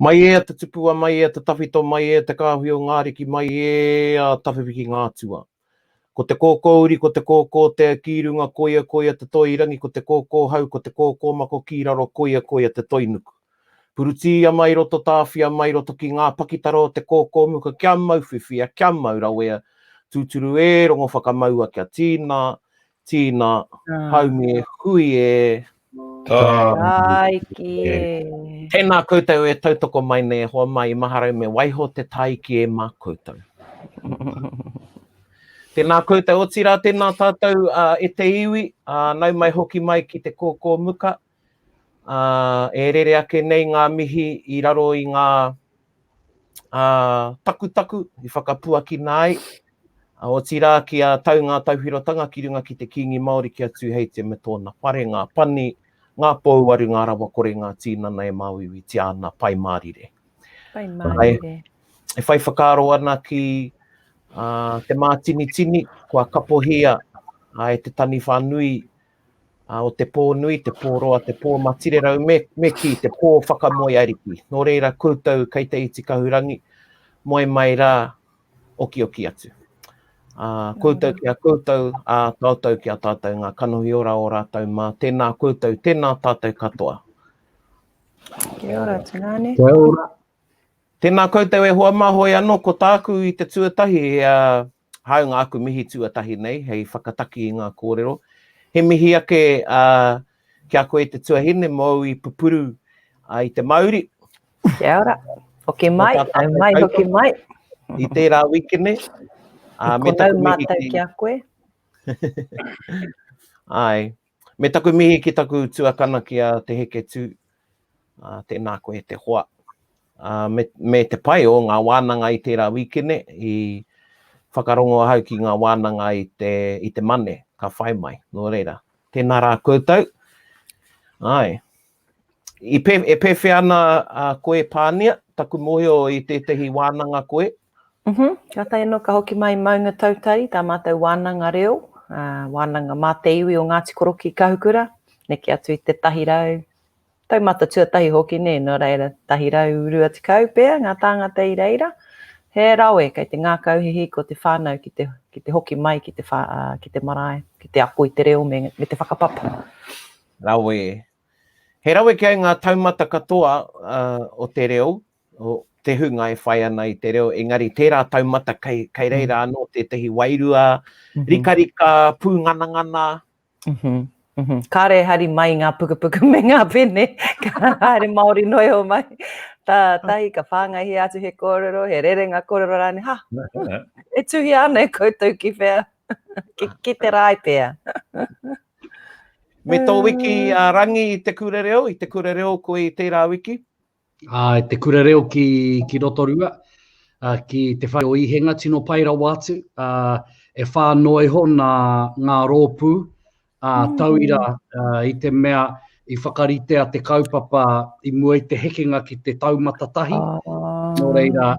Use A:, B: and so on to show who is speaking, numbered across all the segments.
A: Mai e te tupua, mai e te tawhito, mai e te kāhui o ngāriki, mai e a tawhiwhiki ngātua. Ko te kōkōuri, ko te kōkō te kirunga, koia te toirangi, ko te kōkō hau, ko te kōkō mako kiraro, koia te toinuku. Purutia mai roto tāwhia, mai roto ki ngā pakitaro, te kōkōmuka, kia mau whiwhia, kia mau Rauhea, tūturu e rongo whakamaua kia tīna, haume, hui e.
B: Taiki e.
A: Tēnā koutou e tautoko mai nei, hoa mai maharau me waiho te taiki e mā koutou. Tēnā koutou o tira, tēnā tātou e te iwi, nau mai hoki mai ki te Kōkōmuka. E rere ake nei ngā mihi i raro i ngā taku, i whakapuaki nai. O tira ki a tau ngā tauhirotanga ki runga ki te kingi Māori ki a tūheite me tōna whare, ngā pani, ngā pouaru, ngā rawa kore, ngā tīnana e māwiwi te ana, pai mārire.
B: Pai mārire.
A: E whai whakaro ana ki te mātini, kua kapohia e te tani whanui o te pō nui, te pō roa, te pō matirerau, me ki te pō whakamoi ariki. Nō reira koutou kei te iti kahurangi, moe mai rā, oki atu. Koutou ki a koutou, tātou ki a tātou, ngā kanohi ora o rātou mā, tēnā koutou, tēnā tātou katoa.
B: Kia ora, Tinane.
C: Kia ora.
A: Tēnā koutou e hoa mahoi anō, ko tāku i te tuatahi, haunga aku mihi tuatahi nei, hei whakataki i ngā kōrero. He mihi ake ki a koe te tuahine, mau i pupuru i te Māori.
B: Kia ora. Hoki mai, mai hoki mai.
A: I tērā wikene.
B: Ko nau mātou ki a koe.
A: Ai. Me taku mihi ki taku tuakana ki a te heke tū. Tēnā koe te hoa. Me te pai o ngā wānanga i tērā wikene, i whakarongo hau ki ngā wānanga i te mane, ka whai mai, nō reira. Tēnā rā koutou. Ai. E pewhi ana koe Pānia, taku mohio i tētahi wānanga koe.
B: Kia tai no ka hoki mai maunga tautari, tā mātou wānanga reo, wānanga mā te iwi o Ngāti Koroki Kahukura, neki atu i te tahirau. Taumata tuatahi hoki ne, no reira tahirau urua te kau pēr, ngā tāngata i reira. He rawe, kei te ngā kauhihi ko te whānau ki te hoki mai, ki te marae, ki te ako i te reo me te whakapapa.
A: Rawe. He rawe ki ngā taumata katoa o te reo, o te hunga e whai ana i te reo, engari tērā taumata kei reira anō te tehi wairua, rika, pūngana.
B: Kāre hari mai ngā pukapuka me ngā pene, kāre Māori noi o mai. Tahi ka whāngai atu he kōrero, he rere ngā kōrero rāne, e tuhi ana e koutou ki whea, ki te rai pēr.
A: Me tō wiki rangi i te kurereo ko i tērā wiki?
C: Te kurereo ki Rotorua, ki te whai o ihenga tino paira wātu, e whānoi ho ngā rōpū, tauira i te mea i whakaritea te kaupapa i mua i te hekenga ki te taumata tahi. Nō reira,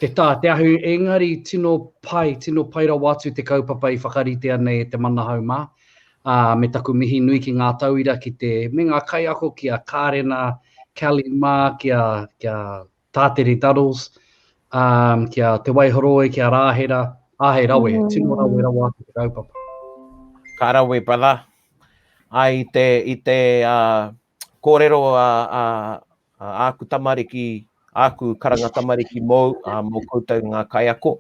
C: te ahu engari tino paira wātu te kaupapa i whakaritea nei te mana haumā. Me taku mihi nui ki ngā tauira ki te me ngā kaiako ki a Kārena, Kalima, kia Tāteri Daddles, kia te Waihoroe, kia Rāhera, Ahe Rawe, tino rawe rawa ki te kaupapa.
A: Ka rawe, brother. Ai, i te kōrero āku tamariki, āku karanga tamariki mō koutou ngā kaiako.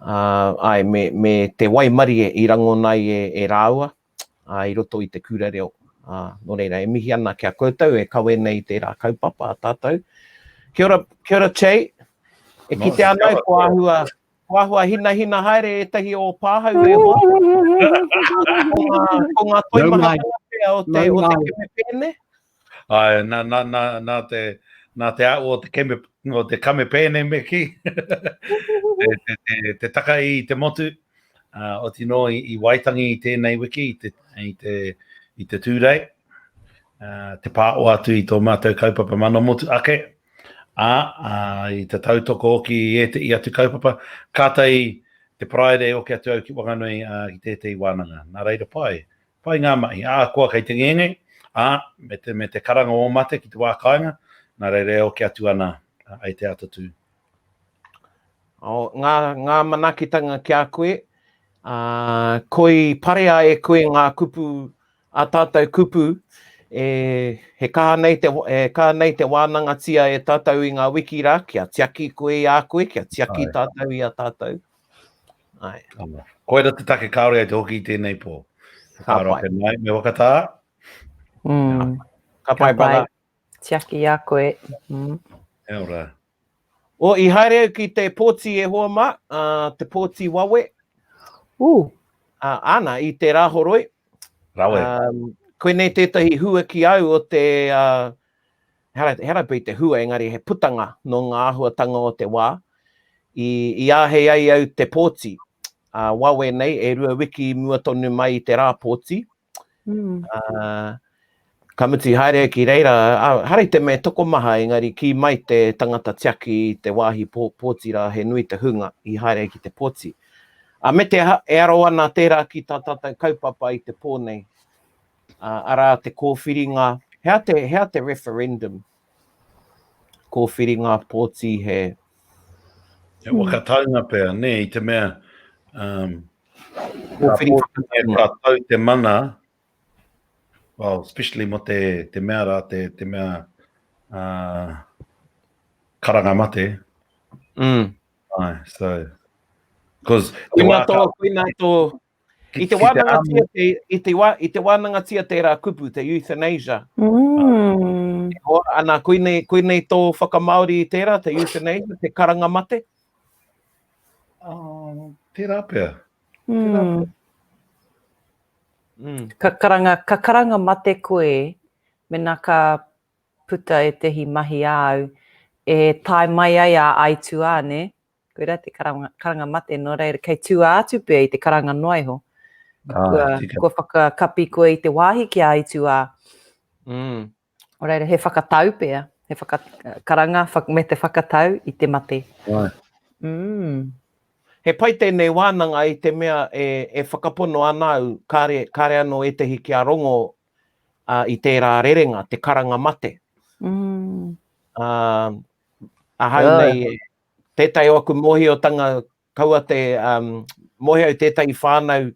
A: Ai, me te waimari I rango nei e rāua, I roto I te kura reo. No reira, e mihi ana kia koutou, e kawe nei te rā kaupapa a tātou. Kia ora Che, e ki te anau ko ahua hina haere e tahi o pāhau e hoa. Ko ngā toimahanga pia o te keme pēne.
D: Ai, nā te au o te kame pēne me ki. te taka I te motu, o tino I waitangi I tēnei wiki, I te tūrei. Te pāo atu I tō mātou kaupapa mano motu ake. I te tautoko ki I atu kaupapa. Kātai te praere o ki atu au ki wanganui I tētei wānanga. Nā reira pai ngā mai. Kua kei te ngenge, me te karanga o mate ki te wākainga. Nā reira o ki atu ana ai te atatu.
A: Ngā manakitanga ki a koe, koi parea e koe ngā kupu, a tātou kupu, he kaha nei te wānanga tia e tātou I ngā wiki rā, kia tiaki koe I a koe, kia tiaki tātou I a tātou. Ai.
D: Koera te take kaore ai te hoki I tēnei pō. Kaore ake mai, me wakatā.
A: Ka pai bana.
B: Tiaki I a koe.
D: Ora.
A: O, I haere au ki te pōti e hoa ma, te pōti wawe. Ana, I te rāhoroi.
D: Rawe.
A: Koe nei tētahi hua ki au o te, hera pui te hua, engari he putanga no ngā ahuatanga o te wā. I āhei ai au te pōti. Wawe nei, e rua wiki mua tonu mai I te rā pōti. Ka muti haere ki reira, haere te me toko maha, engari ki mai te tangata tiaki I te wāhi pōti rā, he nui te hunga I haere ki te pōti. Me te e aro ana tērā ki tā tātou kaupapa I te pōnei. Ara te kōwhiringa, hea te referendum. Kōwhiringa pōti he...
D: E wakataunga pēr, ne, I te mea...
A: Kōwhiringa
D: e tātou te mana, well, especially mo te mea rā, te mea karanga mate. Ai, so... Because...
A: Koina tō... I te wānanga tia tērā kupu, te euthanasia. Ana, koe nei tō whakamauri I tērā, te euthanasia, te karanga mate?
D: Tērā pēr.
B: Ka karanga mate koe, mena ka puta e tehi mahi au, e tai mai ai a aitu a, ne? Koe rā te karanga mate, no reira, kei tua atu pēr I te karanga noiho. Kua whakakapi koe I te wāhi ki aitu a. O reira, he whakatau pēr, he whakakaranga me te whakatau I te mate.
A: He pai tēnei wānanga I te mea e whakapono anau, kāre anō e tehi ki a rongo I tērā rerenga, te karanga mate. Ahau nei, tētai o aku mohi o tanga, kaua te mohi au tētai whānau,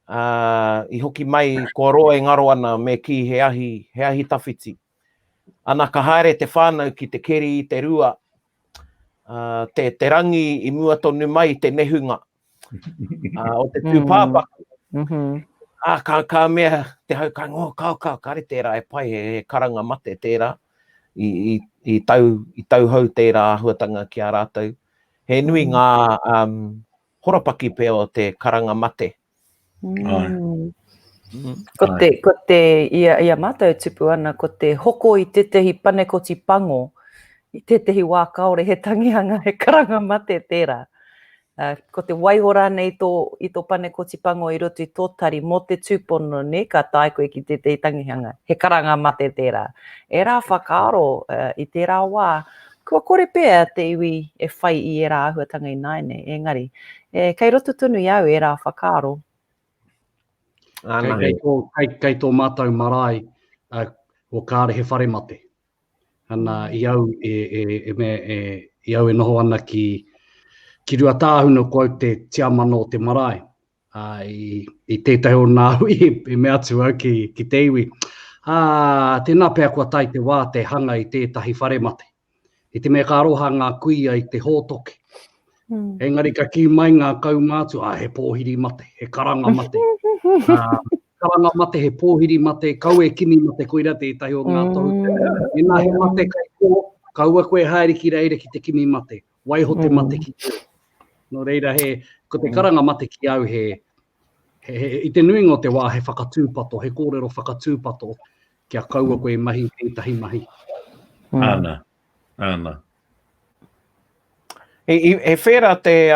A: I hoki mai kua roa e ngaro ana me ki he ahi tawhiti. Ana ka haere te whānau ki te keri I te rua, te rangi I mua tonu mai te nehunga. O te tūpāpaku. Ka mea te hau kau, kare tērā e pai he karanga mate tērā. I tau hau tērā ahuatanga ki a rātou. He nui ngā horapaki pēo o te karanga mate.
B: Ko te ia mātou tupu ana, ko te hoko I tetehi panekoti pango, I tetehi wā kaore he tangihanga he karanga mate tērā. Ko te waihora nei I tō panekoti pango I roto I tō tari mō te tūpono ne, ka tae koe ki tetehi tangihanga he karanga mate tērā. E rā whakaaro I tērā wā, kua kore pēr te iwi e whai I e rā ahuatanga I naine, engari. Kei roto tunu I au e rā whakaaro.
C: Kei tō mātou marae, o kāre he whare mate. Ana, I au I au e noho ana ki rua tāhuna ko au te tiamano o te marae. I tētai o nā hui e me atu au ki te iwi. Tēnā pēr kua tai te wā te hanga I tētahi whare mate. I te mea ka aroha ngā kuia I te hōtoke. Engari ka ki mai ngā kaumātu, he pōhiri mate, he karanga mate. Karanga mate, he pōhiri mate, kau e kimi mate, koira tētahi o ngā tohu. E nā he mate kai kō, kaua koe haere ki reire ki te kimi mate, waiho te mate ki te. No reira ko te karanga mate ki au i te nuinga o te wā he whakatūpato, he kōrero whakatūpato, kia kaua koe mahi tētahi mahi.
D: Ana.
A: He whera te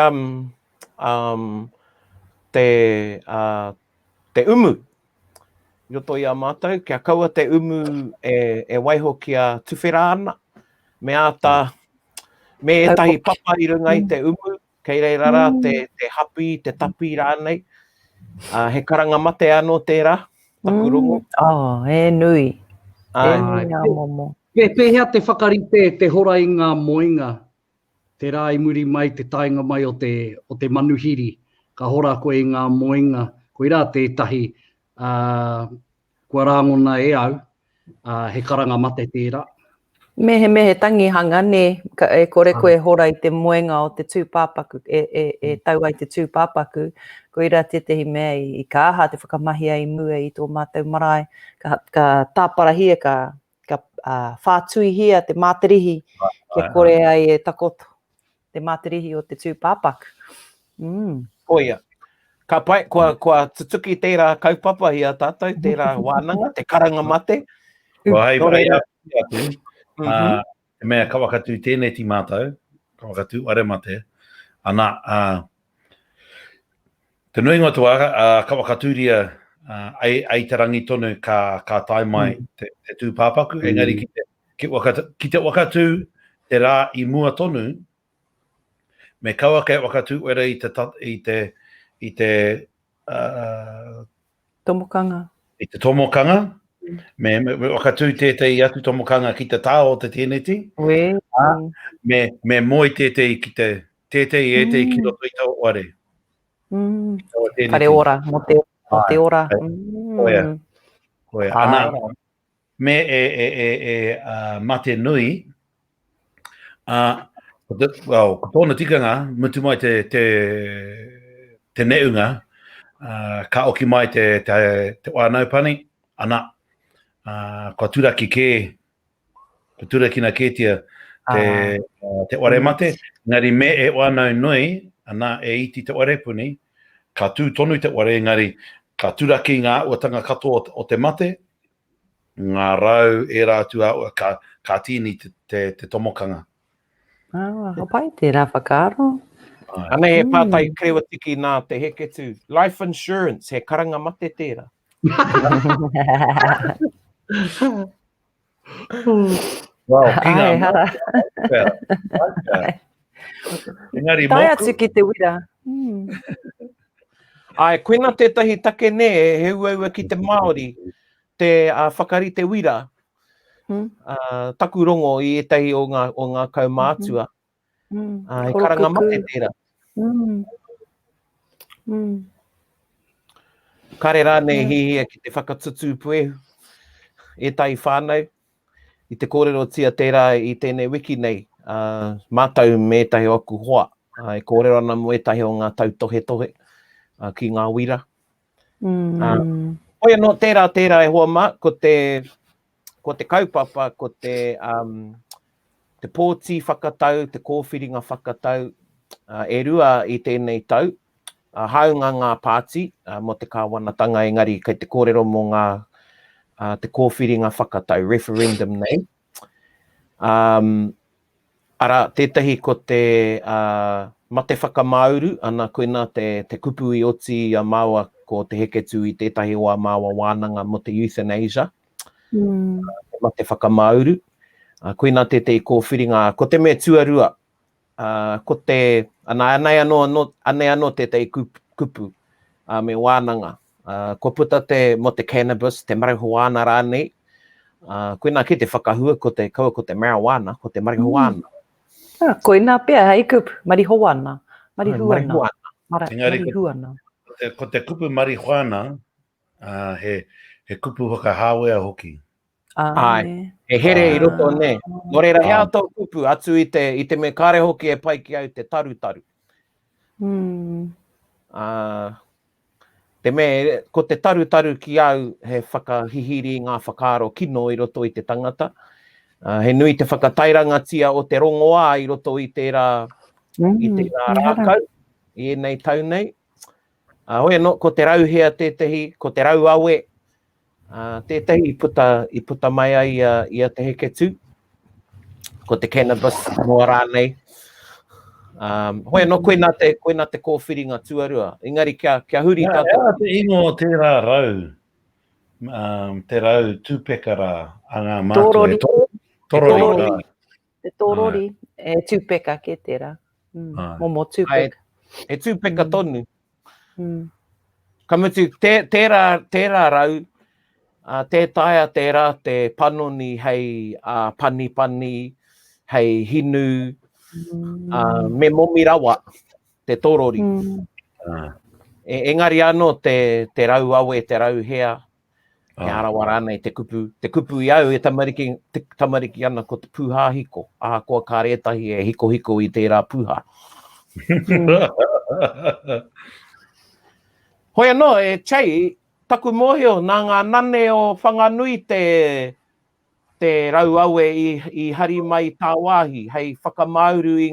A: umu. I roto i a mātou, kia kaua te umu e waiho kia tuwhera ana. Me āta, me tahi papa i runga i te umu, kei rei rara te hapi, te tapi rānei. He karanga mate anō tērā, taku rongo.
B: E nui. E nui ngā momo.
C: Pēhea te whakarite, te hora i ngā moinga, te rā i muri mai, te tainga mai o te manuhiri, ka hora koe i ngā moinga, koe rā tētahi, kua rāngona e au, he karanga mate tērā.
B: Mehe tangihanga ne, e kore koe hora i te moenga o te tūpāpaku, e tau ai te tūpāpaku, koe rā tetehi mea i ka aha te whakamahia i mua i tō mātou marae, ka tāparahia, ka whātui hia, te māterihi, kia kore ai e takoto, te māterihi o te tūpāpaku.
A: Oia, ka pai, kua tutuki tērā kaupapa hi a tātou, tērā wānanga, te karanga mate.
D: Kua hei pai atu. Te mea kawakatu tēnei ti mātou, kawakatu are mate. Ana, te nui ngā tua, kawakaturia ai te rangi tonu ka tai mai te tūpāpaku. Engari ki te wakatu te rā i mua tonu, me kaua kei wakatu ere i te
B: tomokanga.
D: I te tomokanga. Me wakatu tētei atu tomokanga ki te tāo te tēneti. Me moi tētei ki tētei e te ki roto i tau oare.
B: Pare ora, mo te ora.
D: Koea. Ana, me mate nui, ko tōna tikanga, mutu mai te neunga, ka oki mai te wānaupani, ana, kua turaki na kētia te ware mate, ngari me e wānau nui, ana e iti te ware puni, ka tū tonu te ware, ngari ka turaki ngā uatanga katoa o te mate, ngā rau e rātu au, ka tini te tomokanga.
B: Hapai tērā whakaaro.
A: Ana he pātai krewa tiki nā te heke tū. Life insurance, he karanga mate tērā.
D: Wow, kinga. Engari
B: Tai atu ki te wira.
A: Ai, koina tētahi take ne, he ua ki te Māori, te whakarite wira. Taku rongo i etahi o ngā kaumātua. He karanga mate tērā. Kare rānei hihia ki te whakatutu puehu. Etahi whānau. I te kōrero tia tērā i tēnei wiki nei. Mātau me etahi o aku hoa. E kōrero ana mo etahi o ngā tau tohe ki ngā wira. Oia no tērā e hoa mā, ko te kaupapa, ko te pōti whakatau, te kōwhiringa whakatau, e rua i tēnei tau. Haunga ngā pāti, mo te kāwanatanga engari, kei te kōrero mo ngā te kōwhiringa whakatau, referendum nei. Ara, tētahi ko te mate whakamauru, ana koina te kupu i oti a māua ko te heketu i tētahi o a māua wānanga mo te euthanasia. Mate whakamauru. Koina tētahi kōwhiringa, ko te mea tuarua. Ko te, anei anō tētahi kupu me wānanga. Ko puta mo te cannabis, te marihuana rānei. Koina ki te whakahua ko te marijuana, ko te marihuana.
B: Koina pia, hei kupu, marihuana. Marihuana.
D: Ko te kupu marihuana, he kupu whakahāwea hoki.
A: Ai, he here i roto ne. Nō reira, hea tō kupu atu i te me kāre hoki e pai ki au te tarutaru. Te me, ko te taru ki au, he whakahihiri ngā whakaaro kino i roto i te tangata. He nui te whakatairangatia o te rongoā i roto i tērā rākau, i nei tau nei. Hoi anō, ko te rauhea tētahi, ko te rauawe, tētahi i puta mai ai i a te heke tū. Ko te cannabis, noa rānei. Hoi anō, koe nā te kōwhiringa tuarua. Engari, kia huri tātou.
D: Te ingo tērā rau, te rau tūpeka rā, a ngā mātua. Torori.
B: Te torori, e tūpeka ke tērā. Momo tūpeka.
A: E tūpeka tonu. Ka mutu, tērā rau, te taia tērā te panoni hei pani, hei hinu, me momi rawa, te torori. Engari anō te rau awe, te rau hea, he arawa rānei te kupu. Te kupu i au e tamariki ana ko te pūhā hiko. Koa kā rētahi e hiko i tērā pūhā. Hoi anō, e Chei, taku mōhio, nā ngā nane o whanganui te rau awe i hari mai tā wāhi, hei whakamauru i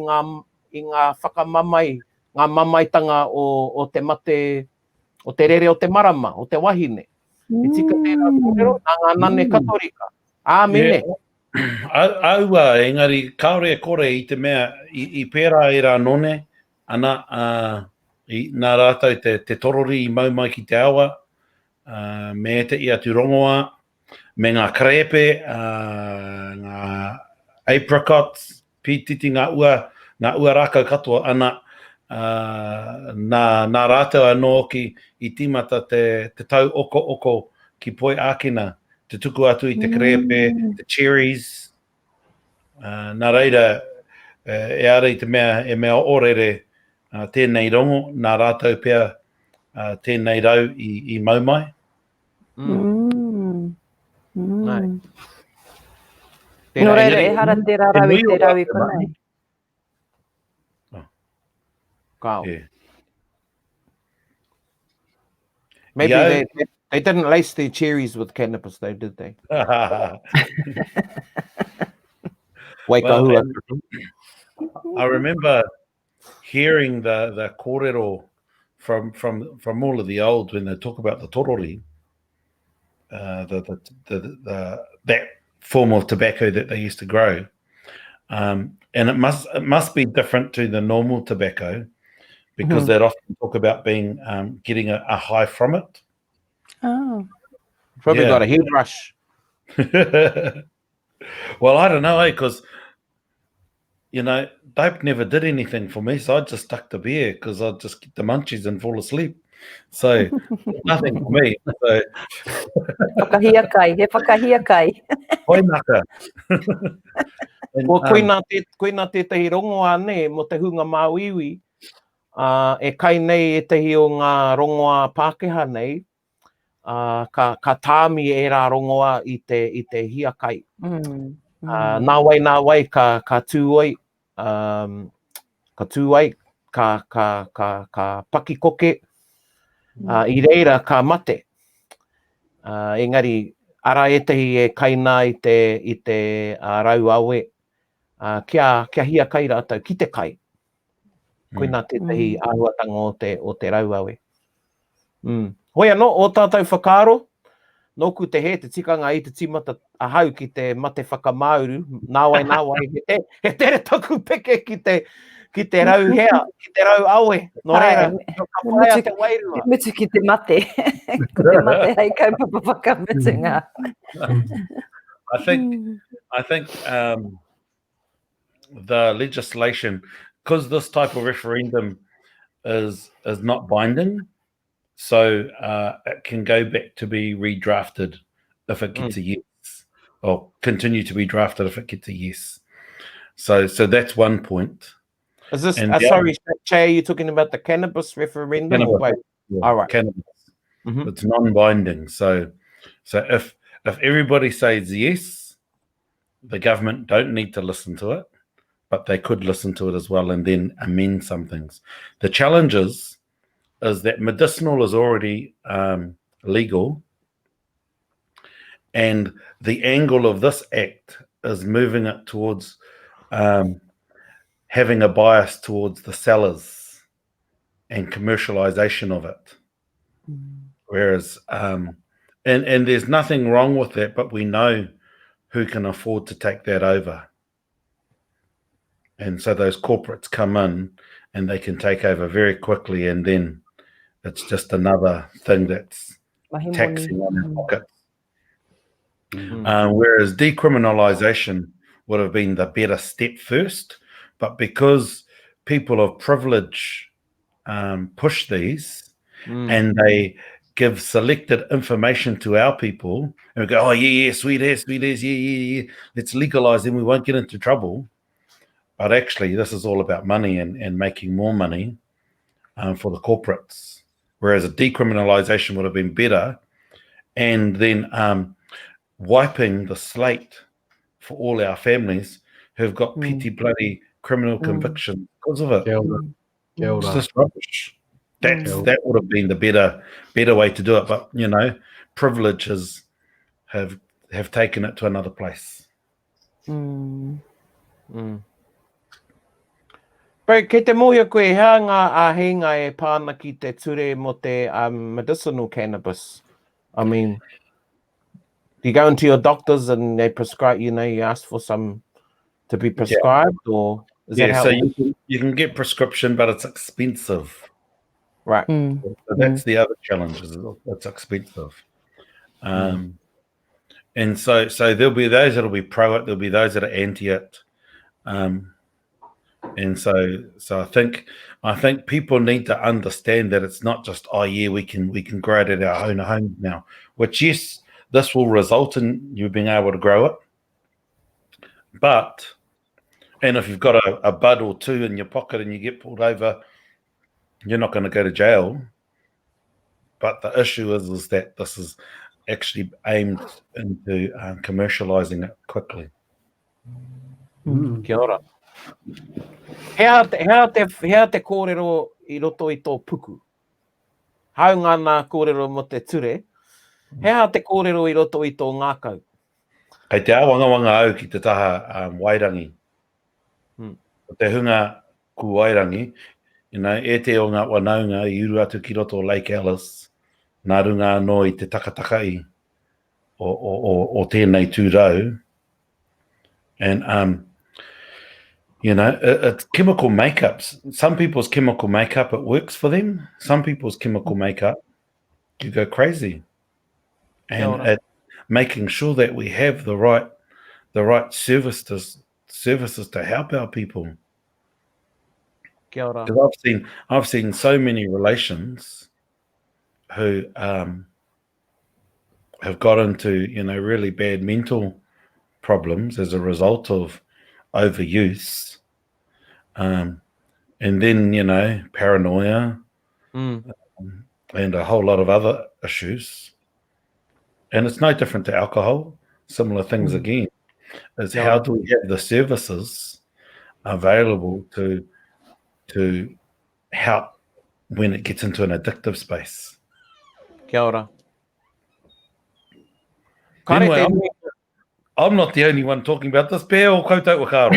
A: ngā whakamamai, ngā mamaitanga o te mate, o te rere o te marama, o te wahine. I tika tērā kōrero, nā ngā nane katorika. Āmine.
D: Aua, engari, kaore kore i te mea, i pērā e rā none, ana, nā rātou te torori i maumai ki te awa, me te i atu rongoa, me ngā krepe, ngā apricots, pititi ngā ua rākau katoa ana, nā rātou anō i tīmata te tau oko ki poi ākina, te tuku atu i te krepe, te cherries, nā reira, e ara i te mea, e mea orere, tēnei rongo, nā rātou pia tēnei rau i maumai.
B: No reira, e hara te rarau i te rau i konei.
A: Kao. Maybe they didn't lace their cherries with cannabis, though, did they?
D: Well, I remember hearing the kōrero from all of the old when they talk about the torori, that form of tobacco that they used to grow, and it must be different to the normal tobacco because they'd often talk about being getting a high from it.
B: Oh,
A: probably got a head rush.
D: Well, I don't know, because dope never did anything for me, so I just stuck to beer because I'd just get the munchies and fall asleep. So nothing for me. So
B: whakahia kai.
D: Koinaka.
A: Koe nā tētahi rongoa ne, mo te hunga māuiwi, e kai nei e tehi o ngā rongoa Pākehā nei, ka tāmi e rā rongoa i te hia kai. Nā wai ka tūoi, ka paki koke, i reira ka mate. Engari, ara e tehi e kaina i te rau awe, kia hia kai rātou, ki te kai. Koe nā tētahi āhuatanga o te rau awe. Hoi anō, o tātou whakaaro, nōku te he, te tikanga i te timata ahau ki te mate whakamauru, nā wai, he tere taku peke ki te rauhea, ki te rau awe, no reira, ka whaia te wairua.
B: Mutu ki te mate, ko te mate hei kaupapa whakamutunga.
D: I think the legislation, because this type of referendum is not binding, so it can go back to be redrafted if it gets a yes, or continue to be drafted if it gets a yes. So that's one point.
A: Is this, sorry, Che, are you talking about the cannabis referendum?
D: Cannabis, yeah,
A: all right.
D: Cannabis. It's non-binding. So if everybody says yes, the government don't need to listen to it. but they could listen to it as well and then amend some things. The challenge is that medicinal is already legal, and the angle of this act is moving it towards having a bias towards the sellers and commercialization of it. Whereas, and there's nothing wrong with that, but we know who can afford to take that over. And so those corporates come in and they can take over very quickly, and then it's just another thing that's taxing on their pockets. Whereas decriminalisation would have been the better step first, but because people of privilege push these and they give selected information to our people, and we go, oh, yeah, sweet ass, yeah, let's legalise them, we won't get into trouble. But actually, this is all about money and making more money for the corporates. Whereas a decriminalisation would have been better, and then wiping the slate for all our families who've got petty bloody criminal convictions because of it. It's just rubbish. That would have been the better way to do it. But you know, privileges have taken it to another place.
A: But kei te moia koe, hea ngā āhinga e pāna ki te ture mo te medicinal cannabis? I mean, do you go into your doctors and they prescribe, you know, you ask for some to be prescribed, or is that how?
D: So you can get prescription, but it's expensive.
A: Right.
D: So that's the other challenge, is it's expensive. And so there'll be those that'll be pro it, there'll be those that are anti it. And so I think people need to understand that it's not just, oh yeah, we can grow it at our own home now. Which, yes, this will result in you being able to grow it. But, and if you've got a bud or two in your pocket and you get pulled over, you're not going to go to jail. But the issue is that this is actually aimed into commercializing it quickly.
A: Kia ora. Hea te kōrero I roto I tō puku. Haunga nā kōrero mo te ture. Hea te kōrero I roto I tō ngākau.
D: Kei te awanga au ki te taha wairangi. Te hunga ku wairangi, you know, e te o ngā wanaunga I uru atu ki roto o Lake Alice, nā runga anō I te takatakai o tēnei tūrau. And, you know, it's chemical makeups. Some people's chemical makeup, it works for them. Some people's chemical makeup, you go crazy. And at making sure that we have the right services to help our people.
A: Kia ora.
D: Because I've seen so many relations who have got into, you know, really bad mental problems as a result of overuse, and then, you know, paranoia, and a whole lot of other issues. And it's no different to alcohol, similar things again, is how do we have the services available to help when it gets into an addictive space.
A: Kia ora.
D: Anyway, I'm not the only one talking about this. Pēr o koutou whakaaro.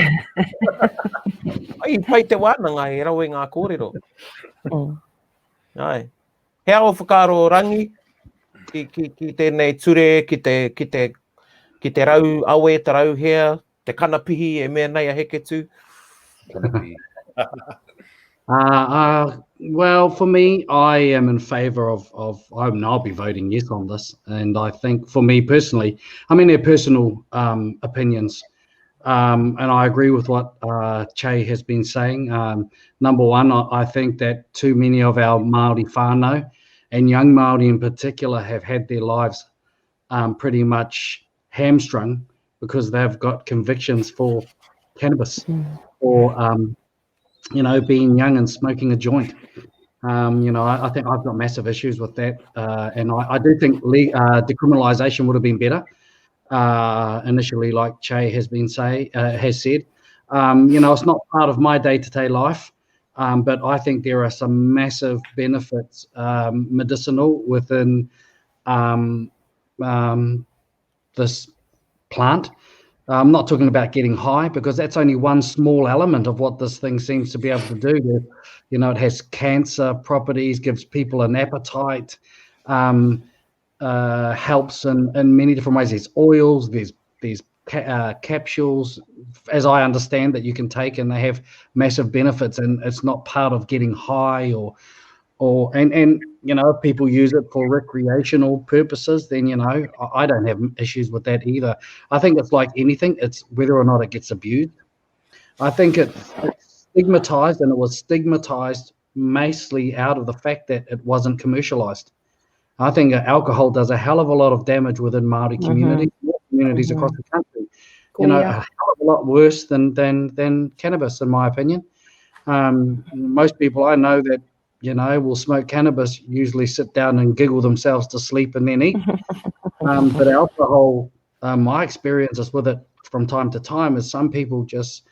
A: Ai, pai te wānanga e rau ngā kōrero. Ai. Hea o whakaaro rangi ki tēnei ture, ki te rau awe, te Rauhea, te kanapihi e mea nei a heke tū.
C: Well, for me, I am in favour of I'll be voting yes on this. And I think for me personally, I mean, they're personal opinions. And I agree with what Che has been saying. Number one, I think that too many of our Māori whānau, and young Māori in particular, have had their lives pretty much hamstrung because they've got convictions for cannabis or you know, being young and smoking a joint. You know, I think I've got massive issues with that. And I do think decriminalisation would have been better initially, like Che has said. It's not part of my day-to-day life, but I think there are some massive benefits medicinal within this plant. I'm not talking about getting high, because that's only one small element of what this thing seems to be able to do. It has cancer properties, gives people an appetite, helps in many different ways. There's oils, there's capsules, as I understand, that you can take, and they have massive benefits, and it's not part of getting high and if people use it for recreational purposes, then I don't have issues with that either. I think it's like anything, it's whether or not it gets abused. I think it's stigmatized, and it was stigmatized mostly out of the fact that it wasn't commercialized. I think alcohol does a hell of a lot of damage within Māori communities across the country. A hell of a lot worse than cannabis, in my opinion. Most people I know that will smoke cannabis usually sit down and giggle themselves to sleep and then eat. But alcohol, my experiences with it from time to time is some people just,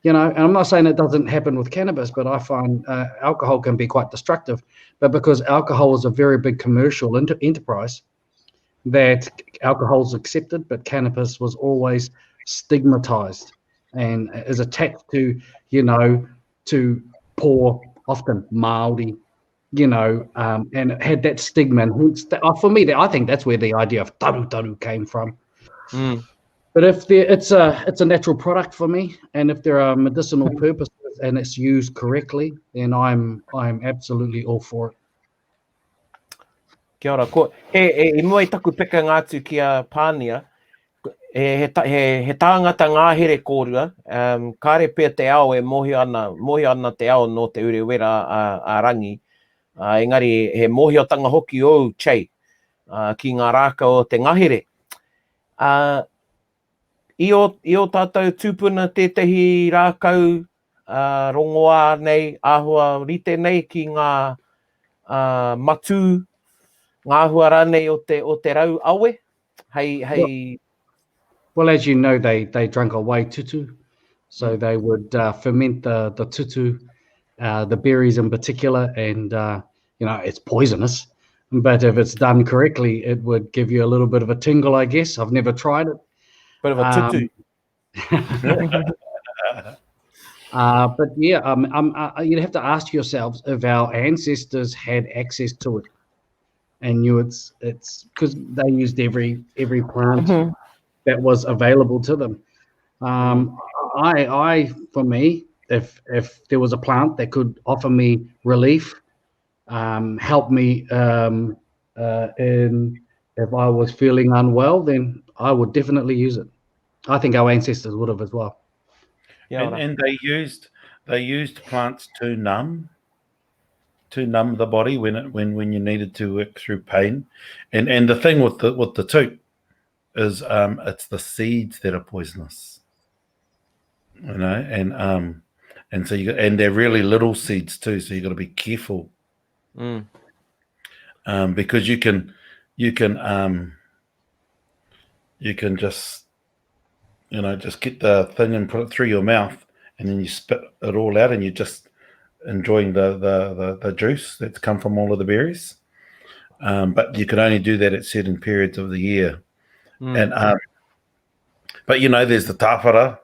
C: and I'm not saying it doesn't happen with cannabis, but I find alcohol can be quite destructive. But because alcohol is a very big commercial enterprise, that alcohol is accepted, but cannabis was always stigmatized and is attached to, to poor, often Māori, and it had that stigma. And for me, I think that's where the idea of taru came from. But if it's a natural product for me, and if there are medicinal purposes and it's used correctly, then I'm absolutely all for it.
A: Kia ora. E mua I taku peka ngātu ki a Pānia, he tāngata ngāhere kōrua, kāre pēr te ao e mohi ana te ao no te urewera a Rangi. Engari, he mohi o tanga hoki o chei ki ngā rāka o te ngahere. I o tātou tūpuna tētahi rākau rongoā nei, āhua rite nei ki ngā matū, ngā āhua rā nei o te rau awe. Hei.
C: Well, as you know, they drank away tutu, so they would ferment the tutu, the berries in particular, and it's poisonous. But if it's done correctly, it would give you a little bit of a tingle, I guess. I've never tried it.
A: Bit of a tutu.
C: But yeah, you'd have to ask yourselves if our ancestors had access to it and knew it's because they used every plant that was available to them. For me, if there was a plant that could offer me relief, help me if I was feeling unwell, then I would definitely use it. I think our ancestors would have as well.
A: Yeah,
D: and they used plants to numb the body when you needed to work through pain. And the thing with the toot is it's the seeds that are poisonous. And so and they're really little seeds too, so you got to be careful. Because you can just just get the thing and put it through your mouth, and then you spit it all out, and you're just enjoying the juice that's come from all of the berries. But you can only do that at certain periods of the year. And but there's the tāwhara,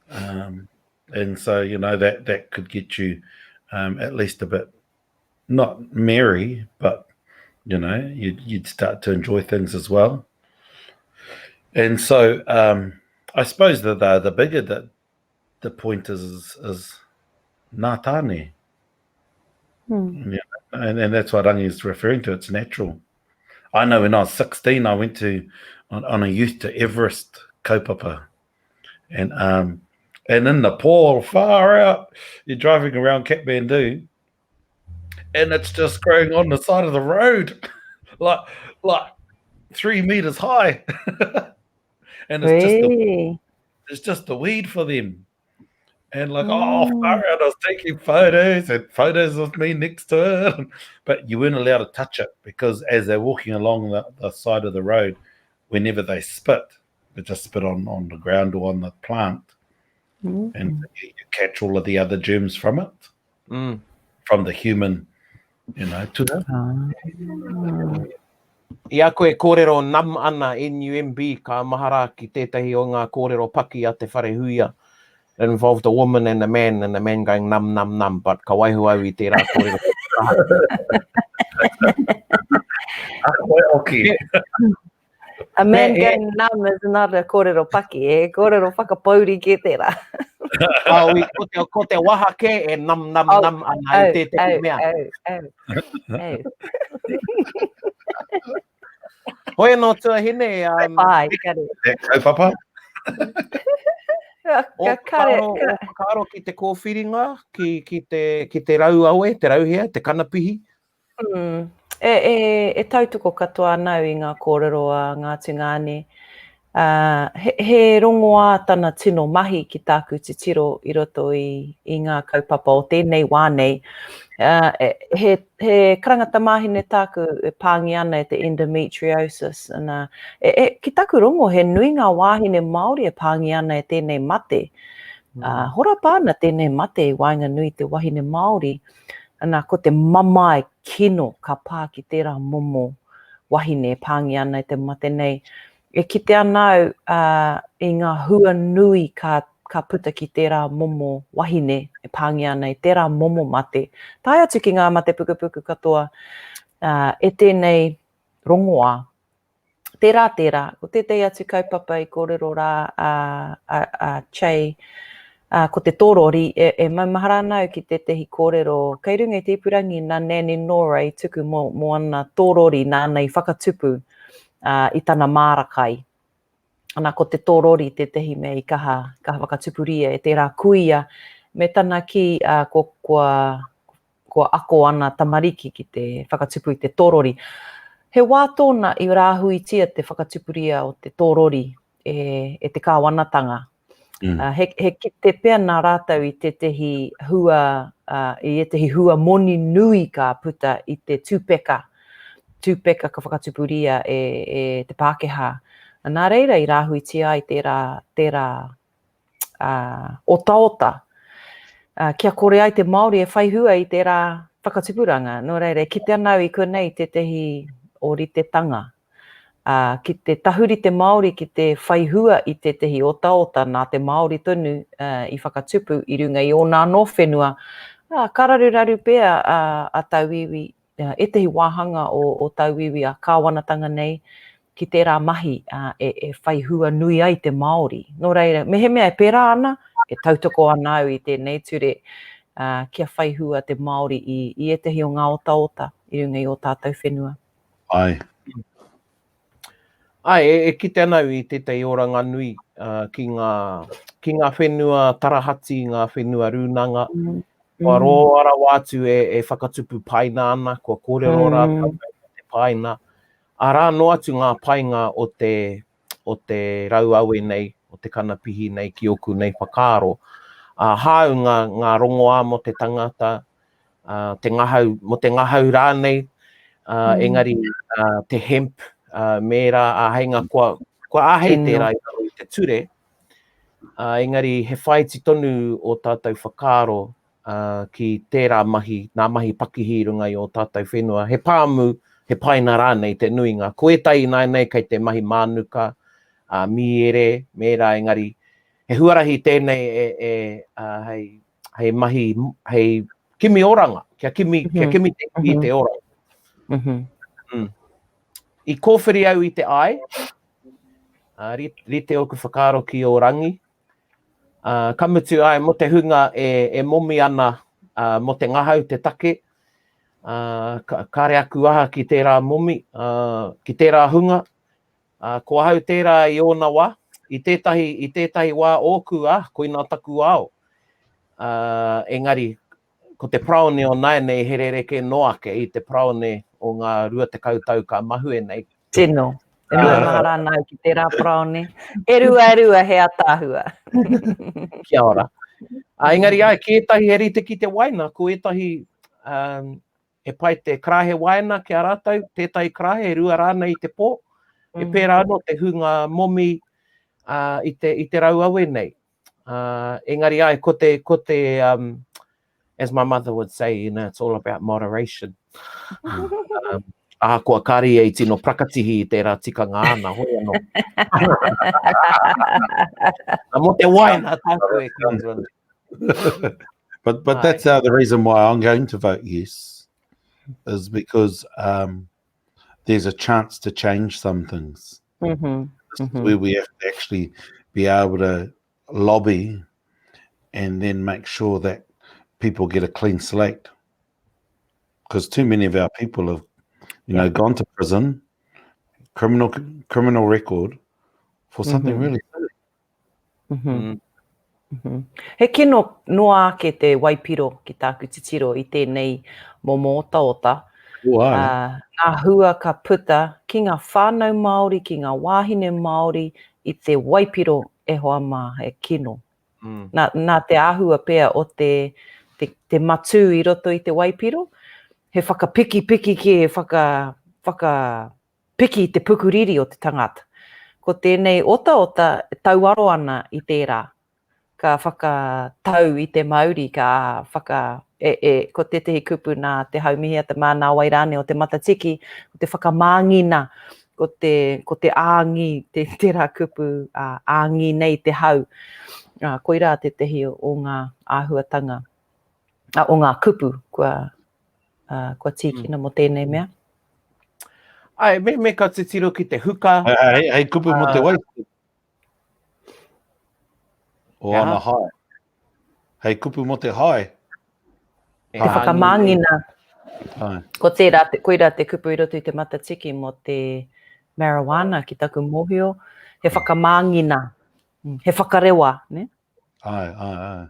D: and so that could get you at least a bit not merry, but you'd start to enjoy things as well. And so I suppose the bigger the point is ngā tāne. And that's what Rangi is referring to. It's natural. I know when I was 16, I went on a youth to Everest kaupapa, and in Nepal, far out, you're driving around Kathmandu, and it's just growing on the side of the road, like 3 meters high, and it's just the weed for them. And far out, I was taking photos of me next to it, but you weren't allowed to touch it because as they're walking along the side of the road, whenever they spit, they just spit on the ground or on the plant, And you catch all of the other germs from it, from the human, tuna.
A: Ia koe kōrero nam ana NUMB ka mahara ki tētahi o ngā kōrero paki a te wharehuia. It involved a woman and a man going nam, nam, nam, but ka waihu au I tērā kōrero.
D: Okay.
B: A man going nam is another kōrero paki, kōrero whakapauri ki tērā.
A: Ko te waha ke e nam, nam, nam ana I tētahi mea. Hoi no tuahine.
D: Kaupapa?
A: O karo ki te kōwhiringa, ki te rau aue, te rauhea, te kanapihi?
B: E tautuko katoa nau I ngā kōrero a Ngāti Ngāne. He rongoā tana tino mahi ki tāku te tiro I roto I ngā kaupapa o tēnei wānei. He karangata mahine tāku e pāngi ana te endometriosis. Ki tāku rongo, he nui ngā wāhine Māori e pāngi ana tēnei mate. Hora pāna tēnei mate I wainga nui te wahine Māori. Ko te mama e kino ka pā ki tērā momo wahine e pāngi ana te mate nei. E kite anau I ngā hua nui ka puta ki tērā momo wahine e pāngi ana I tērā momo mate. Tai atu ki ngā mate pukupuku katoa e tēnei rongoā. Tērā, ko tētei atu kaupapa I kōrero rā Chai, ko te tōrori, e maumahara nau ki tētehi kōrero. Kei runga I te ipurangi nā Nani Nora I tuku mo ana tōrori nāna I whakatupu I tana mārakai. Ana ko te tōrori tētehi mea I kaha whakatupuria e tērā kuia me tana ki ko ako ana tamariki ki te whakatupu I te tōrori. He wā tōna I rāhuitia te whakatupuria o te tōrori e te kāwanatanga. He te pēr nā rātau I tētehi hua moni nui ka puta I te tūpeka ka whakatupuria e te Pākehā. Nā reira I rāhuitia I tērā ota. Kia kore ai te Māori e whaihua I tērā whakatupuranga. Nō reira, ki te anau I konei tētehi ori te tanga. Ki te tahuri te Māori ki te whaihua I tētehi ota nā te Māori tonu I whakatupu I runga I o nā no whenua. Kararuraru pēr a tauiwi, e tehi wāhanga o tauiwi a kāwanatanga nei ki tērā mahi e whaihua nui ai te Māori. Nō reira, mehe mea e pērā ana, e tautoko anau I tēnei ture kia whaihua te Māori I e tehi o ngā ota I runga I o tātou whenua.
A: E kite anau I tētai oranga nui ki ngā whenua tarahati, ngā whenua rūnanga. Kua roara wātu e whakatupu paina ana, kua kōrero rātau te paina. Rā no atu ngā painga o te rauaue nei, o te kanapihi nei, ki oku nei whakaaro. Hāu ngā rongoā mo te tangata, mo te ngahau rānei, engari te hemp, mērā āheinga kua āhei tērā I te ture. Engari he whaiti tonu o tātou whakaaro ki tērā mahi, nā mahi pakihi runga I o tātou whenua. He pāmu, he paina rānei te nuinga. Koetai nei kei te mahi mānuka, miere, mērā engari. He huarahi tēnei hei mahi, hei kimi oranga, kia kimi te I te oranga. I kōwhiri au I te ai, rite oku whakaaro ki o rangi. Kamutu ai mo te hunga e momi ana mo te ngahau te take. Kare aku aha ki tērā momi, ki tērā hunga. Ko ahau tērā I ōna wā. I tētahi wā ōku koina taku ao. Engari, ko te Paraone o Naine here reke noake I te Paraone o ngā rua te kautau ka mahue nei.
B: Tino. E rua mahara nau ki tērā Paraone. E rua he atāhua.
A: Kia ora. Engari ai, ki etahi he rite ki te waina, ko etahi e pai te krahe waina ki a rātau, tētahi krahe, e rua rāna I te pō. E pērā anō te hunga momi I te rauaue nei. Engari ai, ko te as my mother would say, you know, it's all about moderation. Kua kari e tino prakatihi i tērā tikanga ana, hoi anō. Mo te waina tāku e Kingsland.
D: But that's the reason why I'm going to vote yes, is because there's a chance to change some things. Where we have to actually be able to lobby and then make sure that people get a clean slate. Because too many of our people have, you know, gone to prison, criminal record for something really silly.
B: He kino noa ke te waipiro ki tāku titiro i tēnei momo ota. Ngā hua ka puta ki ngā whānau Māori, ki ngā wāhine Māori i te waipiro e hoa mā he kino. Nā te āhua pēr o te matū i roto i te waipiro, he whakapiki ki he whakapiki te pukuriri o te tangata. Ko tēnei ota tauaro ana i tērā. Ka whakatau i te Māori, ka ko te tehi kupu nā te haumihia te mānā wairane o te matatiki, ko te whakamāngina, ko te āngi, tērā kupu āngi nei te hau. Koirā te tehi o ngā āhuatanga, o ngā kupu kua tīkina mo tēnei mea.
A: Ai, me ka te tiro ki te huka.
D: Hei kupu mo te waipu. O ana hai. Hei kupu mo te hai.
B: Te whakamāngina. Koirā te kupu i roto i te matatiki mo te marijuana ki taku mōhio. He whakamāngina. He whakarewa, ne?
D: Ai.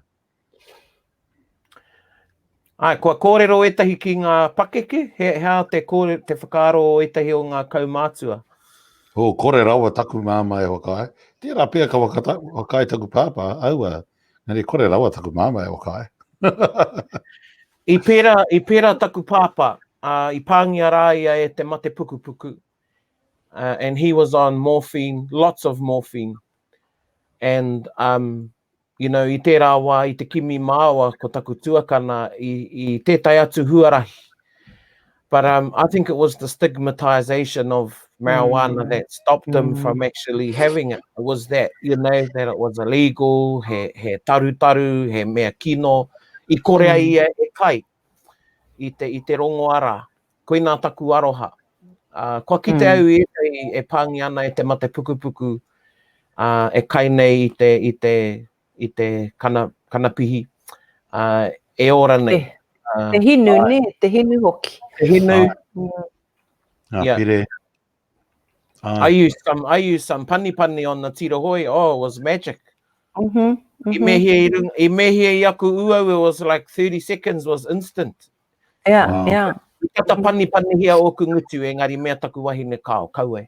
A: Ai, kua kōrero etahi ki ngā pakeke, hea te whakaaro o etahi o ngā kaumātua.
D: Kore rawa taku māma e wakai. Tērā pēr ka wakai taku pāpā, aua. Nere kore rawa taku māma e wakai.
A: I pēra taku pāpā, I pāngia rā ia e te mate puku. And he was on morphine, lots of morphine. And, you know, I tērā wā, I te kimi māua ko taku tuakana, I tētai atu huarahi. But I think it was the stigmatization of marijuana that stopped him from actually having it. It was that, you know, that it was illegal, he taru, he mea kino, I korea ia e kai, I te rongo ara, koina taku aroha. Kua ki te au e pāngi ana e te mate puku, e kai nei I te kanapihi, e ora nei.
B: Te hinu, ne? Te hinu hoki.
A: Te hinu.
D: Pire.
A: I used some pani on the tirohoi. Oh, it was magic. I mehia I aku uau, it was like 30 seconds was instant.
B: Yeah.
A: I kata pani hia o ku ngutu, engari mea taku wahine kaua.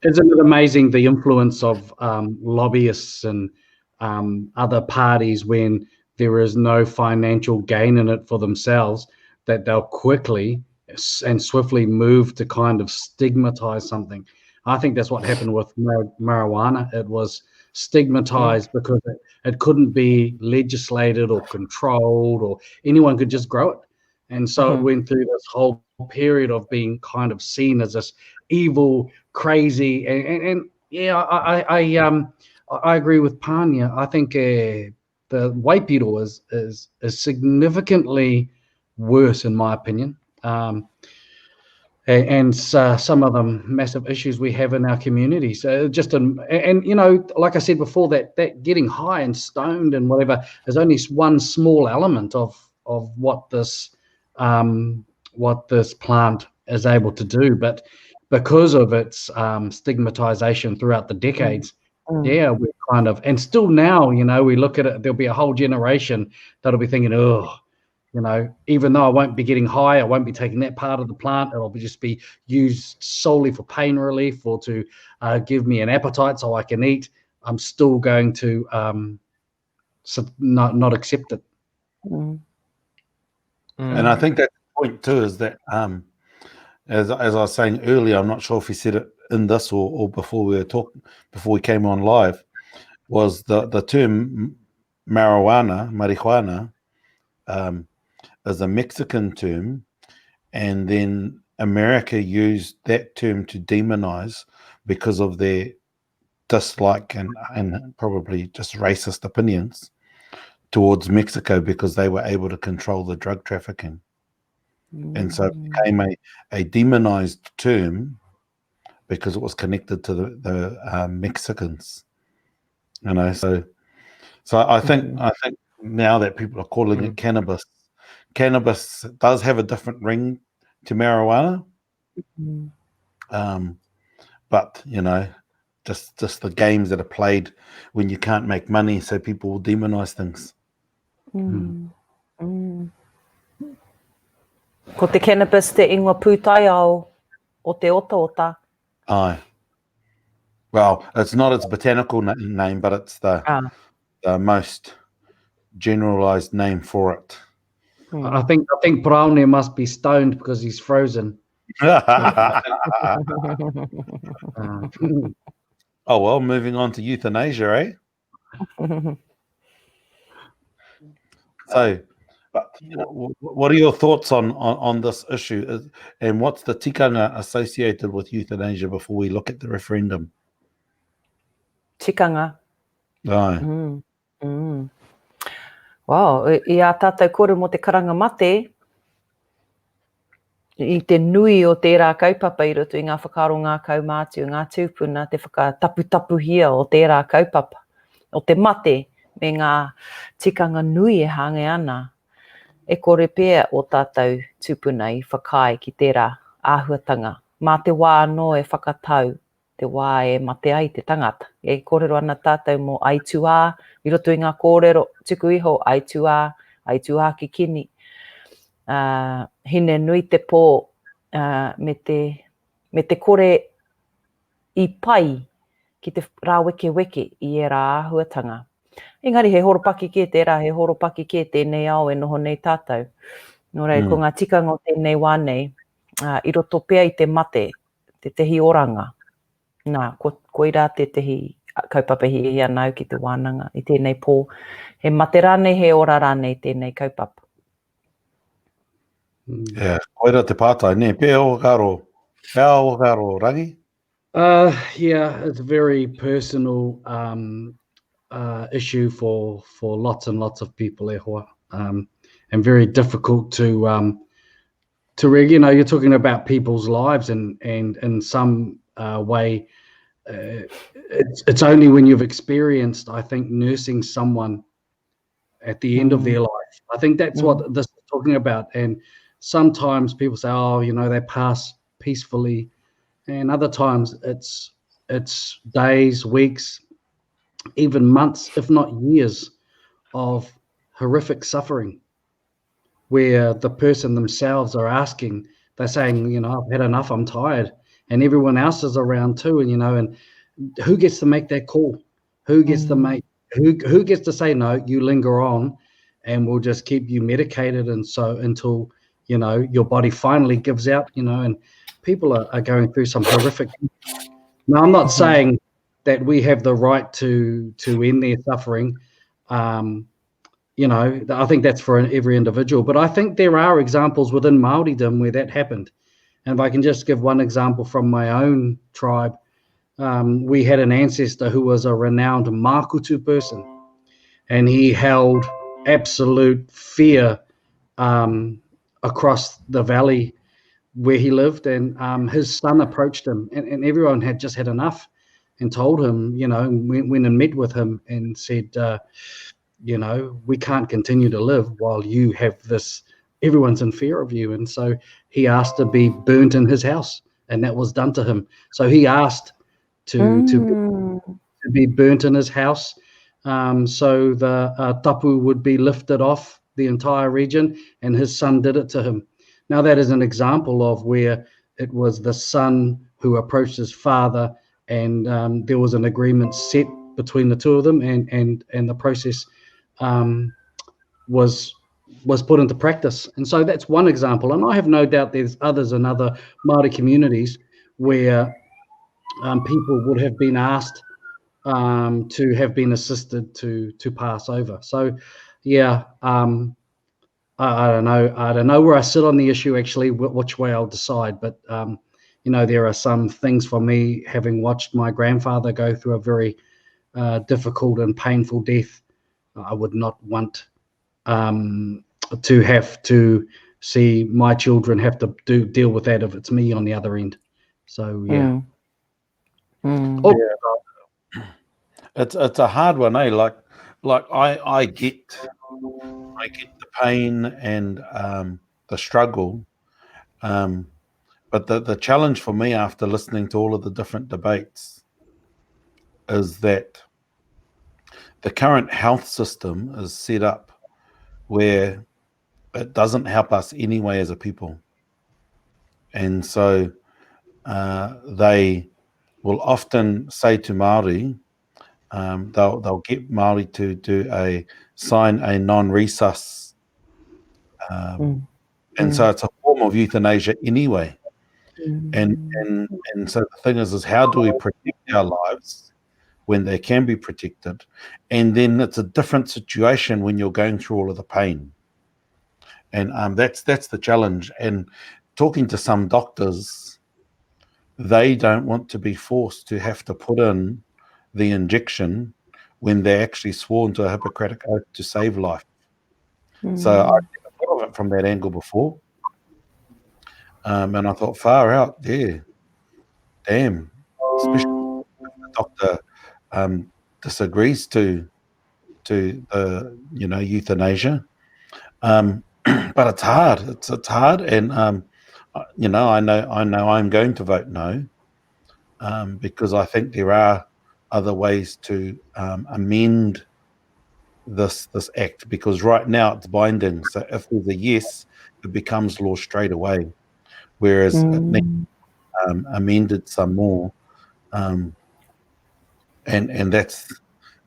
C: Isn't it amazing the influence of lobbyists and other parties when there is no financial gain in it for themselves, that they'll quickly and swiftly move to kind of stigmatize something. I think that's what happened with marijuana. It was stigmatized because it couldn't be legislated or controlled, or anyone could just grow it. And so it went through this whole period of being kind of seen as this evil, crazy, and yeah, I agree with Pānia. I think the waipiro is significantly worse, in my opinion, and some of the massive issues we have in our community. So and you know, like I said before, that getting high and stoned and whatever is only one small element of what this plant is able to do, but because of its stigmatization throughout the decades, we're kind of, and still now, you know, we look at it, there'll be a whole generation that'll be thinking, oh, you know, even though I won't be getting high, I won't be taking that part of the plant, it'll just be used solely for pain relief or to give me an appetite so I can eat, I'm still going to not accept it.
D: And I think that point too is that, as I was saying earlier, I'm not sure if he said it in this or before we came on live, was the term marijuana, is a Mexican term, and then America used that term to demonize because of their dislike and probably just racist opinions towards Mexico, because they were able to control the drug trafficking. And so it became a demonized term because it was connected to the Mexicans. You know, so I think now that people are calling it cannabis does have a different ring to marijuana. But you know, just the games that are played when you can't make money, so people will demonize things.
B: Ko te cannabis te ingoa pūtai au o te ota.
D: Aye. Well, it's not its botanical name, but it's the most generalized name for it.
C: I think Paraone must be stoned because he's frozen.
D: Oh well, moving on to euthanasia, eh? So, what are your thoughts on this issue, and what's the tikanga associated with euthanasia before we look at the referendum?
B: Tikanga.
D: Aye.
B: Wow, i a tātou kore mo te karanga mate, i te nui o tērā kaupapa i roto i ngā whakaro ngā kaumātiu, ngā tūpuna, te whakatapu-tapuhia o tērā kaupapa, o te mate, me ngā tikanga nui e hāngai ana. E kore pēr o tātou tūpuna i whakai ki tērā āhuatanga. Mā te wā no e whakatau, te wā e mate ai te tangata. E kōrero ana tātou mo aitua, i roto i ngā kōrero, tuku iho, aitua ki kini. Hine nui te pō me te kore i pai ki te rā weke i e rā āhuatanga. Engari he horopaki ke tērā, he horopaki ke tēnei au e noho nei tātou. Nō rei, ko ngā tikanga o tēnei wānei, i roto pēr i te mate, te tehi oranga. Nā, ko i rā te tehi kaupapa hi anau ki te wānanga, i tēnei pō. He mate rānei, he ora rānei tēnei kaupapa.
D: Yeah, koira te pātai, ne, pēr o karo, Rangi?
C: Yeah, it's a very personal issue for lots and lots of people e hoa, and very difficult to really, you know, you're talking about people's lives, and in some way, it's only when you've experienced, I think, nursing someone at the end of their life. I think that's what this is talking about. And sometimes people say, oh, you know, they pass peacefully, and other times it's days, weeks, even months, if not years, of horrific suffering, where the person themselves are asking, they're saying, you know, I've had enough, I'm tired, and everyone else is around too, and you know, and who gets to make that call? Who gets to make? Who gets to say no? You linger on, and we'll just keep you medicated, and so until, you know, your body finally gives out, you know, and people are going through some horrific. Now, I'm not saying that we have the right to end their suffering. You know, I think that's for every individual, but I think there are examples within Māoridom where that happened. And if I can just give one example from my own tribe, we had an ancestor who was a renowned makutu person, and he held absolute fear across the valley where he lived, and his son approached him, and everyone had just had enough, and told him, you know, went and met with him and said, you know, we can't continue to live while you have this, everyone's in fear of you. And so he asked to be burnt in his house, and that was done to him. So he asked to be burnt in his house, so the tapu would be lifted off the entire region, and his son did it to him. Now that is an example of where it was the son who approached his father, and there was an agreement set between the two of them, and the process was put into practice. And so that's one example. And I have no doubt there's others in other Māori communities where people would have been asked to have been assisted to pass over. So, yeah, I don't know. I don't know where I sit on the issue, actually, which way I'll decide. But, you know, there are some things for me, having watched my grandfather go through a very difficult and painful death. I would not want to have to see my children have to deal with that if it's me on the other end. So, yeah. Oh,
D: Yeah. It's a hard one, eh? Like I get the pain and the struggle, but the challenge for me after listening to all of the different debates is that the current health system is set up where it doesn't help us anyway as a people, and so they will often say to Māori, they'll get Māori to sign a non-resus, and so it's a form of euthanasia anyway. And so the thing is how do we protect our lives when they can be protected? And then it's a different situation when you're going through all of the pain. And that's the challenge. And talking to some doctors, they don't want to be forced to have to put in the injection when they're actually sworn to a Hippocratic oath to save life. So I never thought of it from that angle before. And I thought, far out, yeah, damn, especially if the doctor disagrees to the, you know, euthanasia. But it's hard. It's hard, and you know, I know I'm going to vote no, because I think there are other ways to amend this act, because right now it's binding. So if there's a yes, it becomes law straight away, whereas it needs amended some more, and that's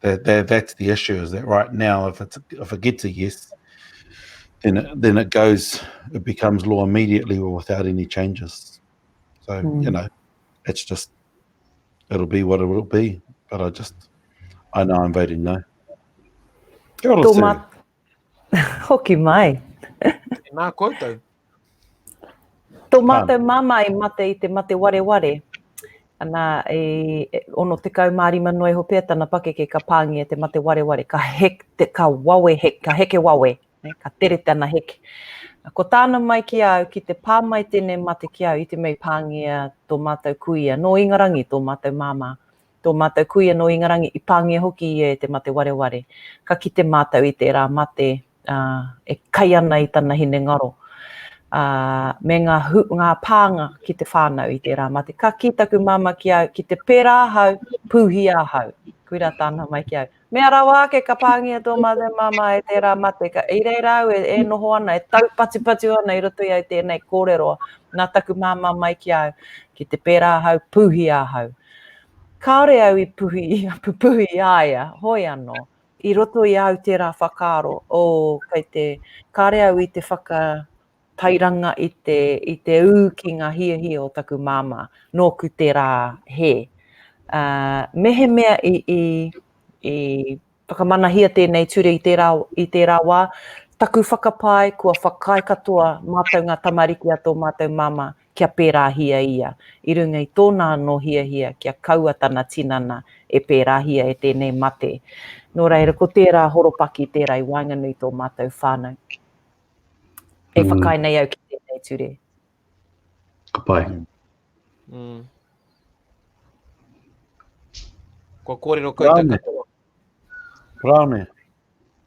D: the issue, is that right now if it gets a yes, then it becomes law immediately or without any changes. So you know, it's just, it'll be what it will be. But I know I'm voting no. Kia ora, Siri.
B: Hoki mai.
A: Nā koutou.
B: Tō mātou mama e mate I te mate ware. Ana ono te kau mārima noi ho pēr tana pakeke ka pāngia te mate ware. Ka heke wawe. Ka tere tana heke. Ko tāna mai ki au, ki te pā mai tēnei mate ki au, I te mei pāngia tō mātou kuia no ingarangi tō mātou mama. Tō mātou kuia no ingarangi I pāngia hoki I te mate ware. Ka ki te mātou I te rā mate e kai ana I tana hine ngaro. Me ngā pānga ki te whānau I te rā mate. Ka ki taku mama ki au, ki te pērā hau, pūhi hau. Kuira tāna mai ki au. Mea rawa ke ka pāngia tō mātou mama e te rā mate. Ka irei rau e noho ana, e tau pati ana I roto I tēnei kōrero. Nā taku mama mai ki au, ki te pērā hau, pūhi hau. Kāore au I puhi aia, hoi anō. I roto I au te rā whakaaro, kei te kāore au I te whakatairanga I te ū ki ngā hia o taku mama, nō ku te rā he. Mehe mea I whakamanahia tēnei ture I te rā wā, taku whakapai kua whakai katoa mātou ngā tamariki a tō mātou mama kia pērā hia ia. I runga I tōna no hia kia kaua tana tinana e pērā hia e tēnei mate. Nō reira, ko tērā horopaki tērā I wainganui tō mātou whānau. E whakai nei au ki tēnei ture.
C: Ka pai.
A: Ko kōrero koutou katoa.
D: Paraone,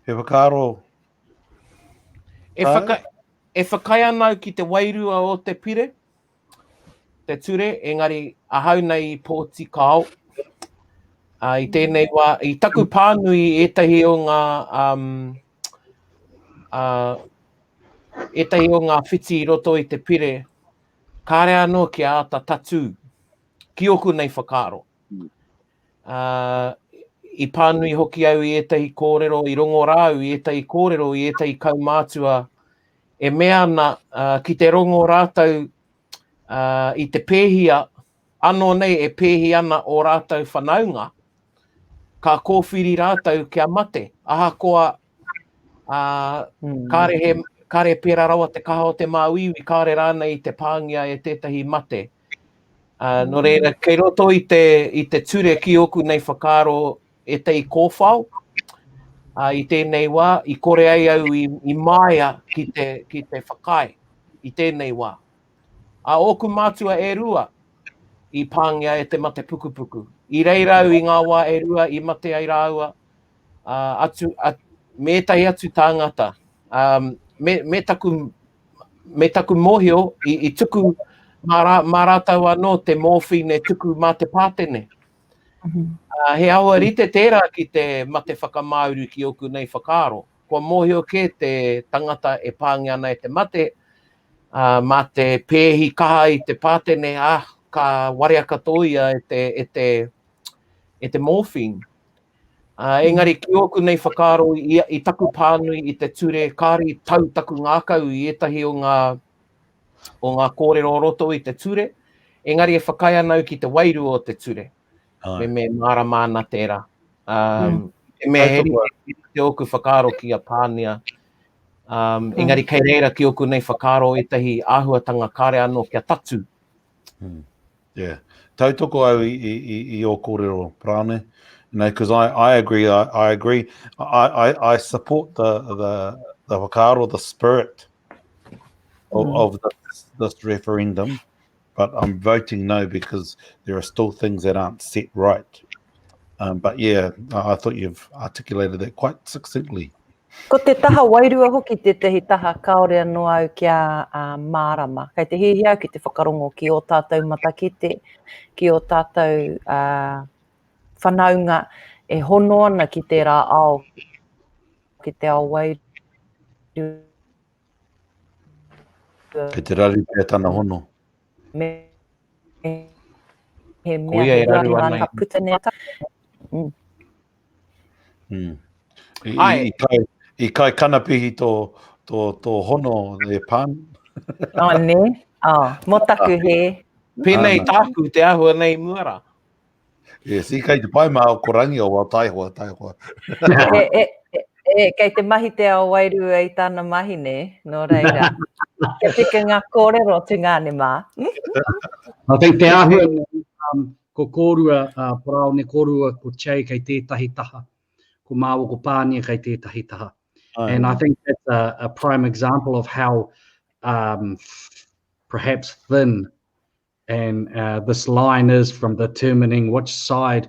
D: he whakaaro.
A: E whakai anau ki te wairua o te pire, te ture, engari ahau nei pōti kao. I tēnei wā, I taku pānui etahi o ngā whiti I roto I te pire, kāre anō ki āta tatu, ki oku nei whakaaro. I pānui hoki au I etahi kōrero, I rongo rāu I etahi kōrero, I etahi kaumātua, e mea ana ki te rongo rātau I te pēhia, anō nei e pēhi ana o rātau whanaunga, ka kōwhiri rātau kia mate. Ahakoa, kare pērā rawa te kaha o te māuiwi, kare rāna I te pāngia e tētahi mate. No reira, kei roto I te ture ki oku nei whakaro e tei kōwhao, I tēnei wā, I kore ai au I maia ki te whakai, I tēnei wā. A oku mātua e rua I pāngia e te mate pukupuku. I reirau I ngā wā e rua I mate ai rāua, mētai atu tāngata. Me taku mohio I tuku mā rātau anō te morphine e tuku mā te pātene. He aua rite tērā ki te mate whakamauru ki oku nei whakaro. Kua mohio ke te tangata e pāngia ana e te mate, mā te pēhi kaha I te pātene, ka warea katoia e te morphine. Engari ki oku nei whakaro I taku pānui I te ture, kāri tau taku ngākau I etahi o ngā kōrero roto I te ture. Engari e whakai anau ki te wairu o te ture. Me mara mana tērā. Me heri te oku whakaro ki a Pānia. Engari kei reira ki oku nei whakaro etahi āhuatanga kāre anō kia tatu.
D: Yeah. Tautoko au I o kōrero, Paraone. You know, because I agree. I agree. I support the whakaro, the spirit of this referendum, but I'm voting no because there are still things that aren't set right. But yeah, I thought you've articulated that quite succinctly.
B: Ko te taha wairua hoki te tehi taha kaore anō au kia mārama. Kei te hihi au ki te whakarongo ki o tātou matakite, ki o tātou whanaunga e hono ana ki te rā ao, ki te ao wairu.
D: Kei te rari pia tana hono.
B: He mea he rari ka puta nea ta.
D: I kai kanapihi tō hono e pān.
B: Ne? Motaku he.
A: Pēnei tāku te ahua nei muara.
D: Yes, I kai te pai mā o korangi o wā taihoa.
B: Kei te mahi te ao wairu I tāna mahi ne, no reira. Kei tika ngā kōrero te ngāne mā.
C: I think te ahua ko kōrua, Paraone kōrua ko Che kei tētahi taha. Ko māua ko Pānia kei tētahi taha. And I think that's a prime example of how perhaps thin and this line is from determining which side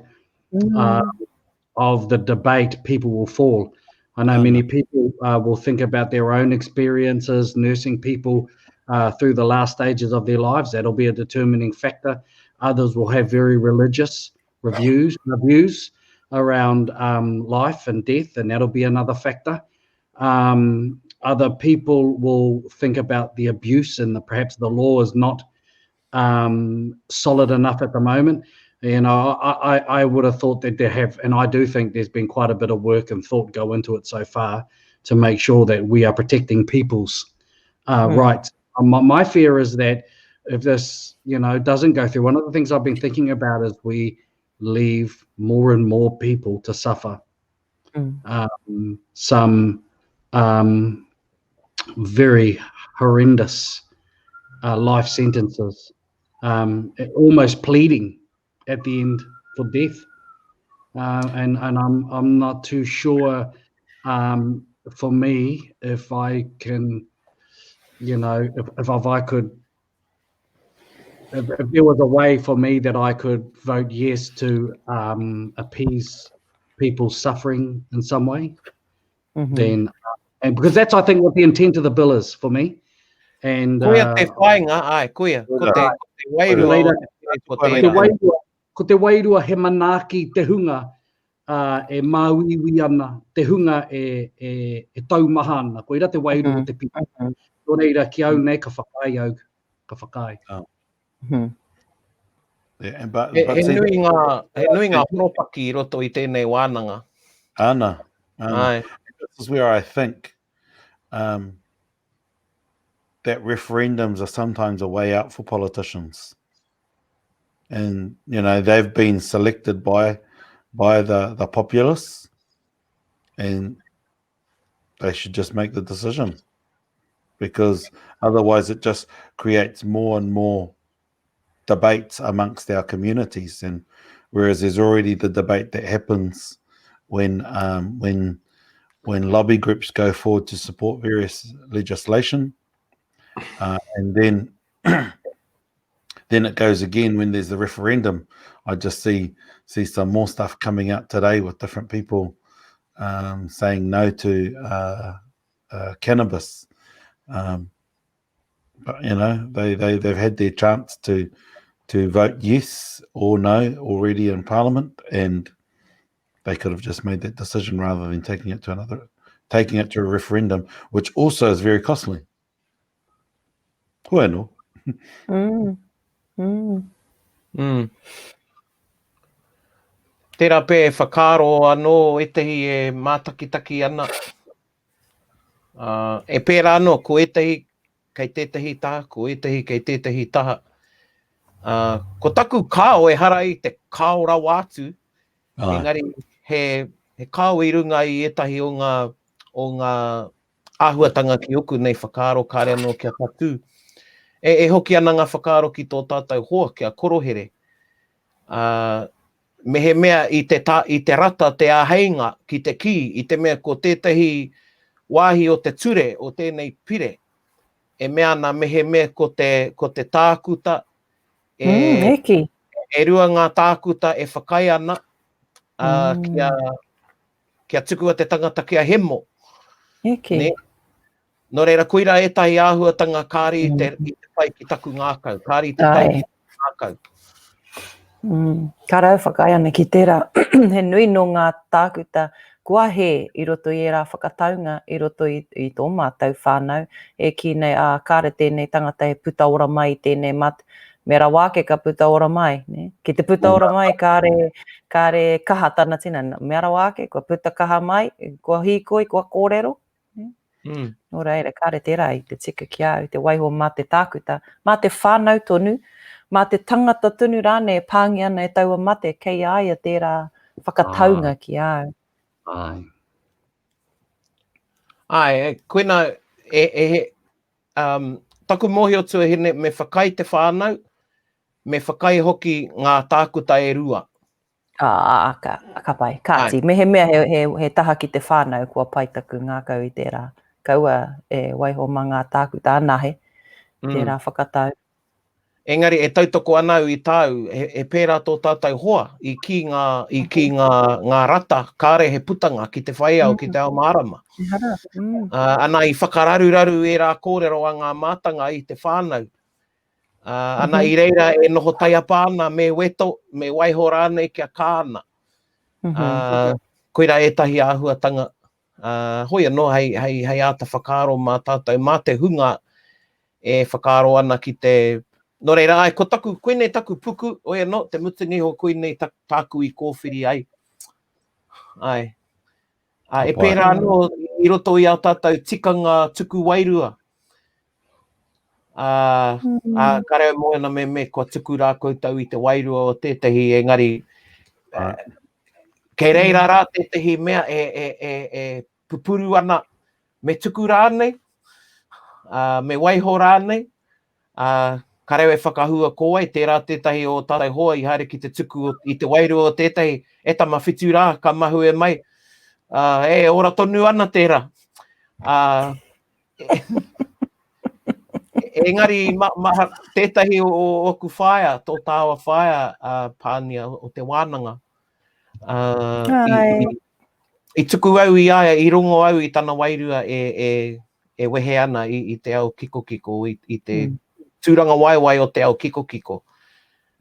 C: of the debate people will fall. I know many people will think about their own experiences, nursing people through the last stages of their lives. That'll be a determining factor. Others will have very religious views around life and death, and that'll be another factor. Other people will think about the abuse and perhaps the law is not solid enough at the moment. You know, I would have thought that there have, and I do think there's been quite a bit of work and thought go into it so far to make sure that we are protecting people's rights. My fear is that if this, you know, doesn't go through, one of the things I've been thinking about is we leave more and more people to suffer some very horrendous life sentences, almost pleading at the end for death, and I'm not too sure for me if I can, you know, if I could, if there was a way for me that I could vote yes to appease people's suffering in some way, then, and because that's, I think, what the intent of the bill is for me. And
A: Kuia te whainga, ai, kuia.
C: Ko te wairua he manaaki te hunga e māuiwi ana, te hunga e taumaha ana. Ko ira te wairua te pita. Ko reira ki au nei ka whakai au, ka whakai.
D: Yeah, but
A: He nui ngā propaki I roto I tēnei wānanga.
D: Ana. This is where I think that referendums are sometimes a way out for politicians. And, you know, they've been selected by by the populace, and they should just make the decision, because otherwise it just creates more and more debates amongst our communities. And whereas there's already the debate that happens when lobby groups go forward to support various legislation, and then then it goes again when there's the referendum. I just see some more stuff coming out today with different people saying no to cannabis. But you know, they've had their chance to vote yes or no already in Parliament, and they could have just made that decision rather than taking it to a referendum, which also is very costly. Bueno.
A: Tērā pē e whakaro anō e tehi e mātakitaki ana. E pērā anō, ko e tehi kei tētahi taha, ko e tehi kei tētahi taha. Ko taku kāo e hara i te kāo rau atu, engari he kāo i runga i etahi o ngā āhuatanga ki oku nei whakaaro kāre anō kia patu. E hoki ana ngā whakaaro ki tō tātou hoa, kia korohere. Me he mea i te rata te āheinga ki te ki, i te mea ko tētahi wāhi o te ture o tēnei pire. E mea ana me he mea ko te tākuta, e rua ngā tākuta e whakai ana kia tukua te tangata kia hemo. Ne? No reira, koira etahi āhuatanga kāri i te pai ki taku ngākau, kāri i te tau ki ngākau.
B: Ka rau whakai ana ki tērā, he nui no ngā tākuta kua he i roto i rā whakataunga, i roto i tō mātou whānau, e ki nei kāre tēnei tangata e puta ora mai tēnei mate, me rā wāke ka puta ora mai, ne? Ki te puta ora mai kāre kaha tana tina, me rā wāke, kua puta kaha mai, kua hīkoi, kua kōrero. No reira, kāre tērā i te tika ki au, te waiho mā te tākuta, mā te whānau tonu, mā te tangata tonu rāne e pāngi ana e taua mate, kei aia tērā whakataunga ki au.
A: Ai, koina taku mohi o tua hene me whakai te whānau, me whakai hoki ngā tākuta e rua.
B: Ka pai, kāti. Me he mea he taha ki te whānau kua paitaku ngā kau i tērā. Kaua e waiho mā ngā tākuta anahe, tērā whakatau.
A: Engari, e tautoko anau i tāu, e pērā tō tātou hoa, i ki ngā rata, kāre he putanga ki te whaiau, ki te ao mārama. Ana i whakararuraru e rā kōrero a ngā mātanga i te whānau. Ana i reira e noho taiapa ana me weto, me waiho rānei kia kāna. Koira etahi āhuatanga. Hoi anō, hei āta whakaro mā tātou, mā te hunga e whakaro ana ki te... No reira, ai, ko taku, koinei taku puku, oi anō, te mutingi ho koinei taku i kōwhiri ai. Ai. E pērā anō, i roto i au tātou tikanga tuku wairua. Ka reo moena me kua tuku rā koutou i te wairua o tētahi, engari, kei reira rā tētahi mea e pupuru ana me tuku rānei, me waiho rānei, ka reo e whakahua koa i tērā tētahi o tātou hoa i haere ki te tuku i te wairua o tētahi e tama whitu rā, ka mahu e mai. Ora tonu ana tērā. Engari, tētahi o oku whaia, tō tāua whaia, Pānia, o te wānanga. I tuku au i aia, i rongo au i tana wairua e wehe ana i te ao kiko, i te tūranga waiwai o te ao kiko.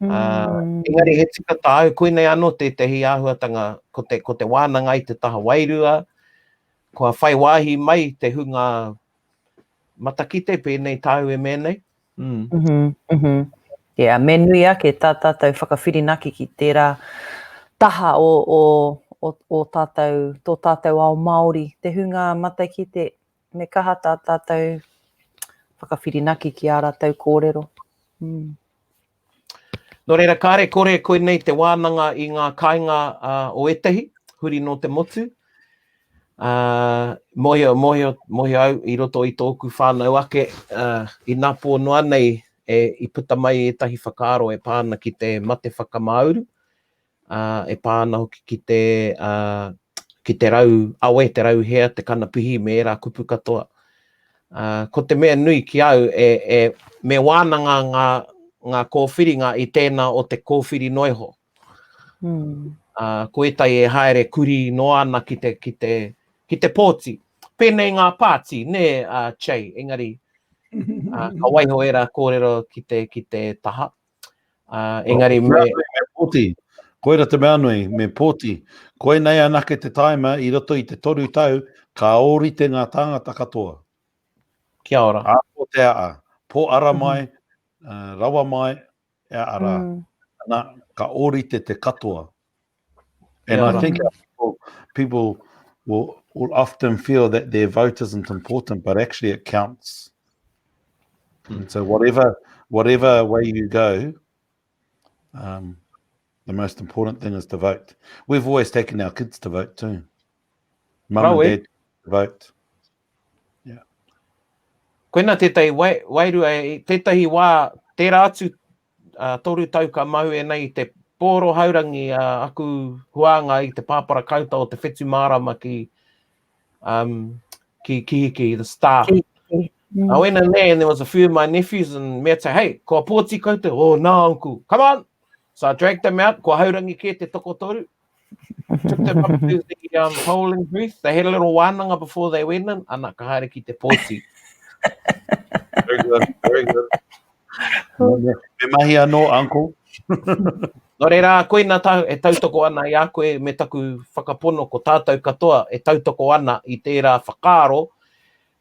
A: Engari, he tika tā au, koinei anō tētahi āhuatanga ko te wānanga i te taha wairua, kua whai wāhi mai te hunga matakite pēnei tāu e mēnei.
B: Me nui ake tā tātou whakawhirinaki ki tērā taha o tātou, tō tātou ao Māori, te hunga matakite, me kaha tā tātou whakawhirinaki ki ā rātou kōrero.
A: No reira, kāre kore koe nei te wānanga i ngā kāinga o etahi, huri no te motu. Mohi au i roto i tōku whānau ake, i nā pōnoa nei i puta mai e tahi whakaaro e pāna ki te mate whakamauru, e pāna hoki ki te awe, te Rauhea, te kanapihi me e rā kupu katoa. Ko te mea nui ki au, me wānanga ngā kōwhiringa i tēnā o te kōwhiri noiho. Ko etai e haere kuri no ana ki te pōti. Pēnei ngā pāti, ne Chei, engari, ka waiho era kōrero ki te taha. Engari me
D: pōti. Koera te mea nui, me pōti. Koe nei anake te taima i roto i te toru tau, ka ōrite ngā tāngata katoa.
A: Kia ora.
D: Āpo te aa. Pō ara mai, rawa mai, e ara. Ana, ka ōrite te katoa. And I think people will often feel that their vote isn't important, but actually it counts. And so whatever way you go, the most important thing is to vote. We've always taken our kids to vote too. Mum and dad to vote. Yeah.
A: Koina tētai wairua e tētahi wā tērā atu toru tau ka mahu e nei te pōro haurangi aku huanga i te pāpara kauta o te whetu mārama ki hiki, the star. I went in there and there was a few of my nephews and mea say, hey, ko pōti kauta? Oh, no, uncle. Come on. So I dragged them out, ko haurangi ke te tokotoru. Took them up to the polling booth. They had a little wānanga before they went in. Ana ka haere ki te pōti.
D: Very good, very good. Me mahi anō, uncle.
A: No reira, koe nā e tautoko ana i a koe me taku whakapono ko tātou katoa e tautoko ana i tērā whakaaro.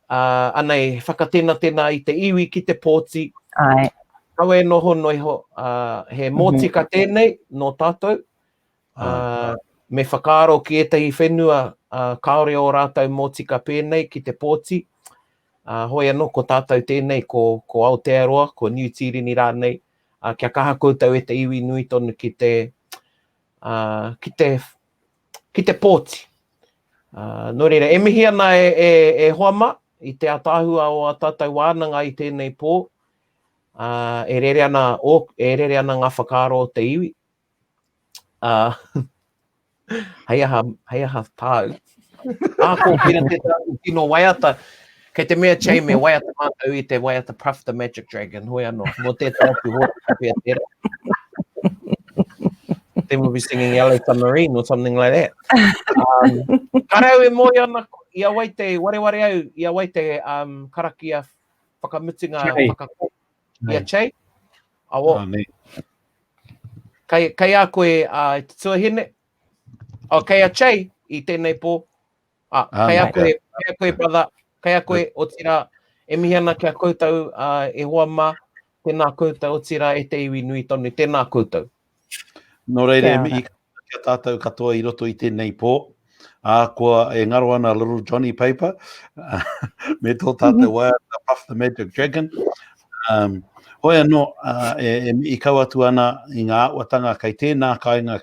A: Ana e whakatena i te iwi ki te pōti.
B: Ai.
A: Kau e noho noiho, he mōtika tēnei no tātou. Me whakaaro ki etahi whenua, kaore o rātou mōtika pēnei ki te pōti. Hoi anō ko tātou tēnei ko Aotearoa, ko New Tīrini rānei. Kia kaha koutou e te iwi nui tonu ki te pōti. No reira, e mihi ana e hoama i te atahua o a tātou wānanga i tēnei pō. E rere ana ngā whakaaro o te iwi. Hei aha tāu. Ko pira te tāu tino waiata. Kei te mea Chei me waiata mātou i te waiata Puff the Magic Dragon. Hoi anō. Mō tētā atu hoi pia tēra. Then we'll be singing Yellow Submarine or something like that. Karau e moi ana ia wai te wareware au, ia wai te karakia whakamutinga whakako. Ia Chei? Awo. Kai a koe i te tuahine. Kai a Chei i tēnei pō. Kai a koe brother. Kai a koe o tira e mihi ana kia koutou e hoa mā. Tēnā koutou o tira e te iwi nui tonu. Tēnā koutou.
D: No reire, i kia tātou katoa i roto i tēnei pō. Kua e ngaro ana Little Johnny Paper. Me tō tātou waiata Puff the Magic Dragon. Hoi anō, i kau atu ana i ngā āuatanga kei tēnā kāinga.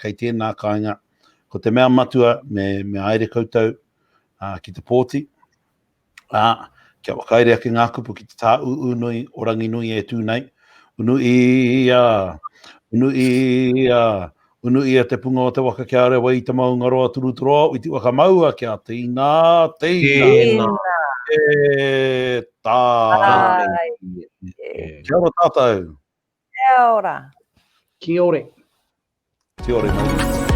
D: Ko te mea matua me aere koutou ki te pōti. Kia wakaere ake ngā kupu ki te tā unui, orangi nui e tūnei. Unu ia te punga o te waka kia are wai te maungaroa turuturoa, i te whakamaua kia tīnā. Kia ora tātou.
B: Kia ora.
C: Kia ore.
D: Kia ora, mate.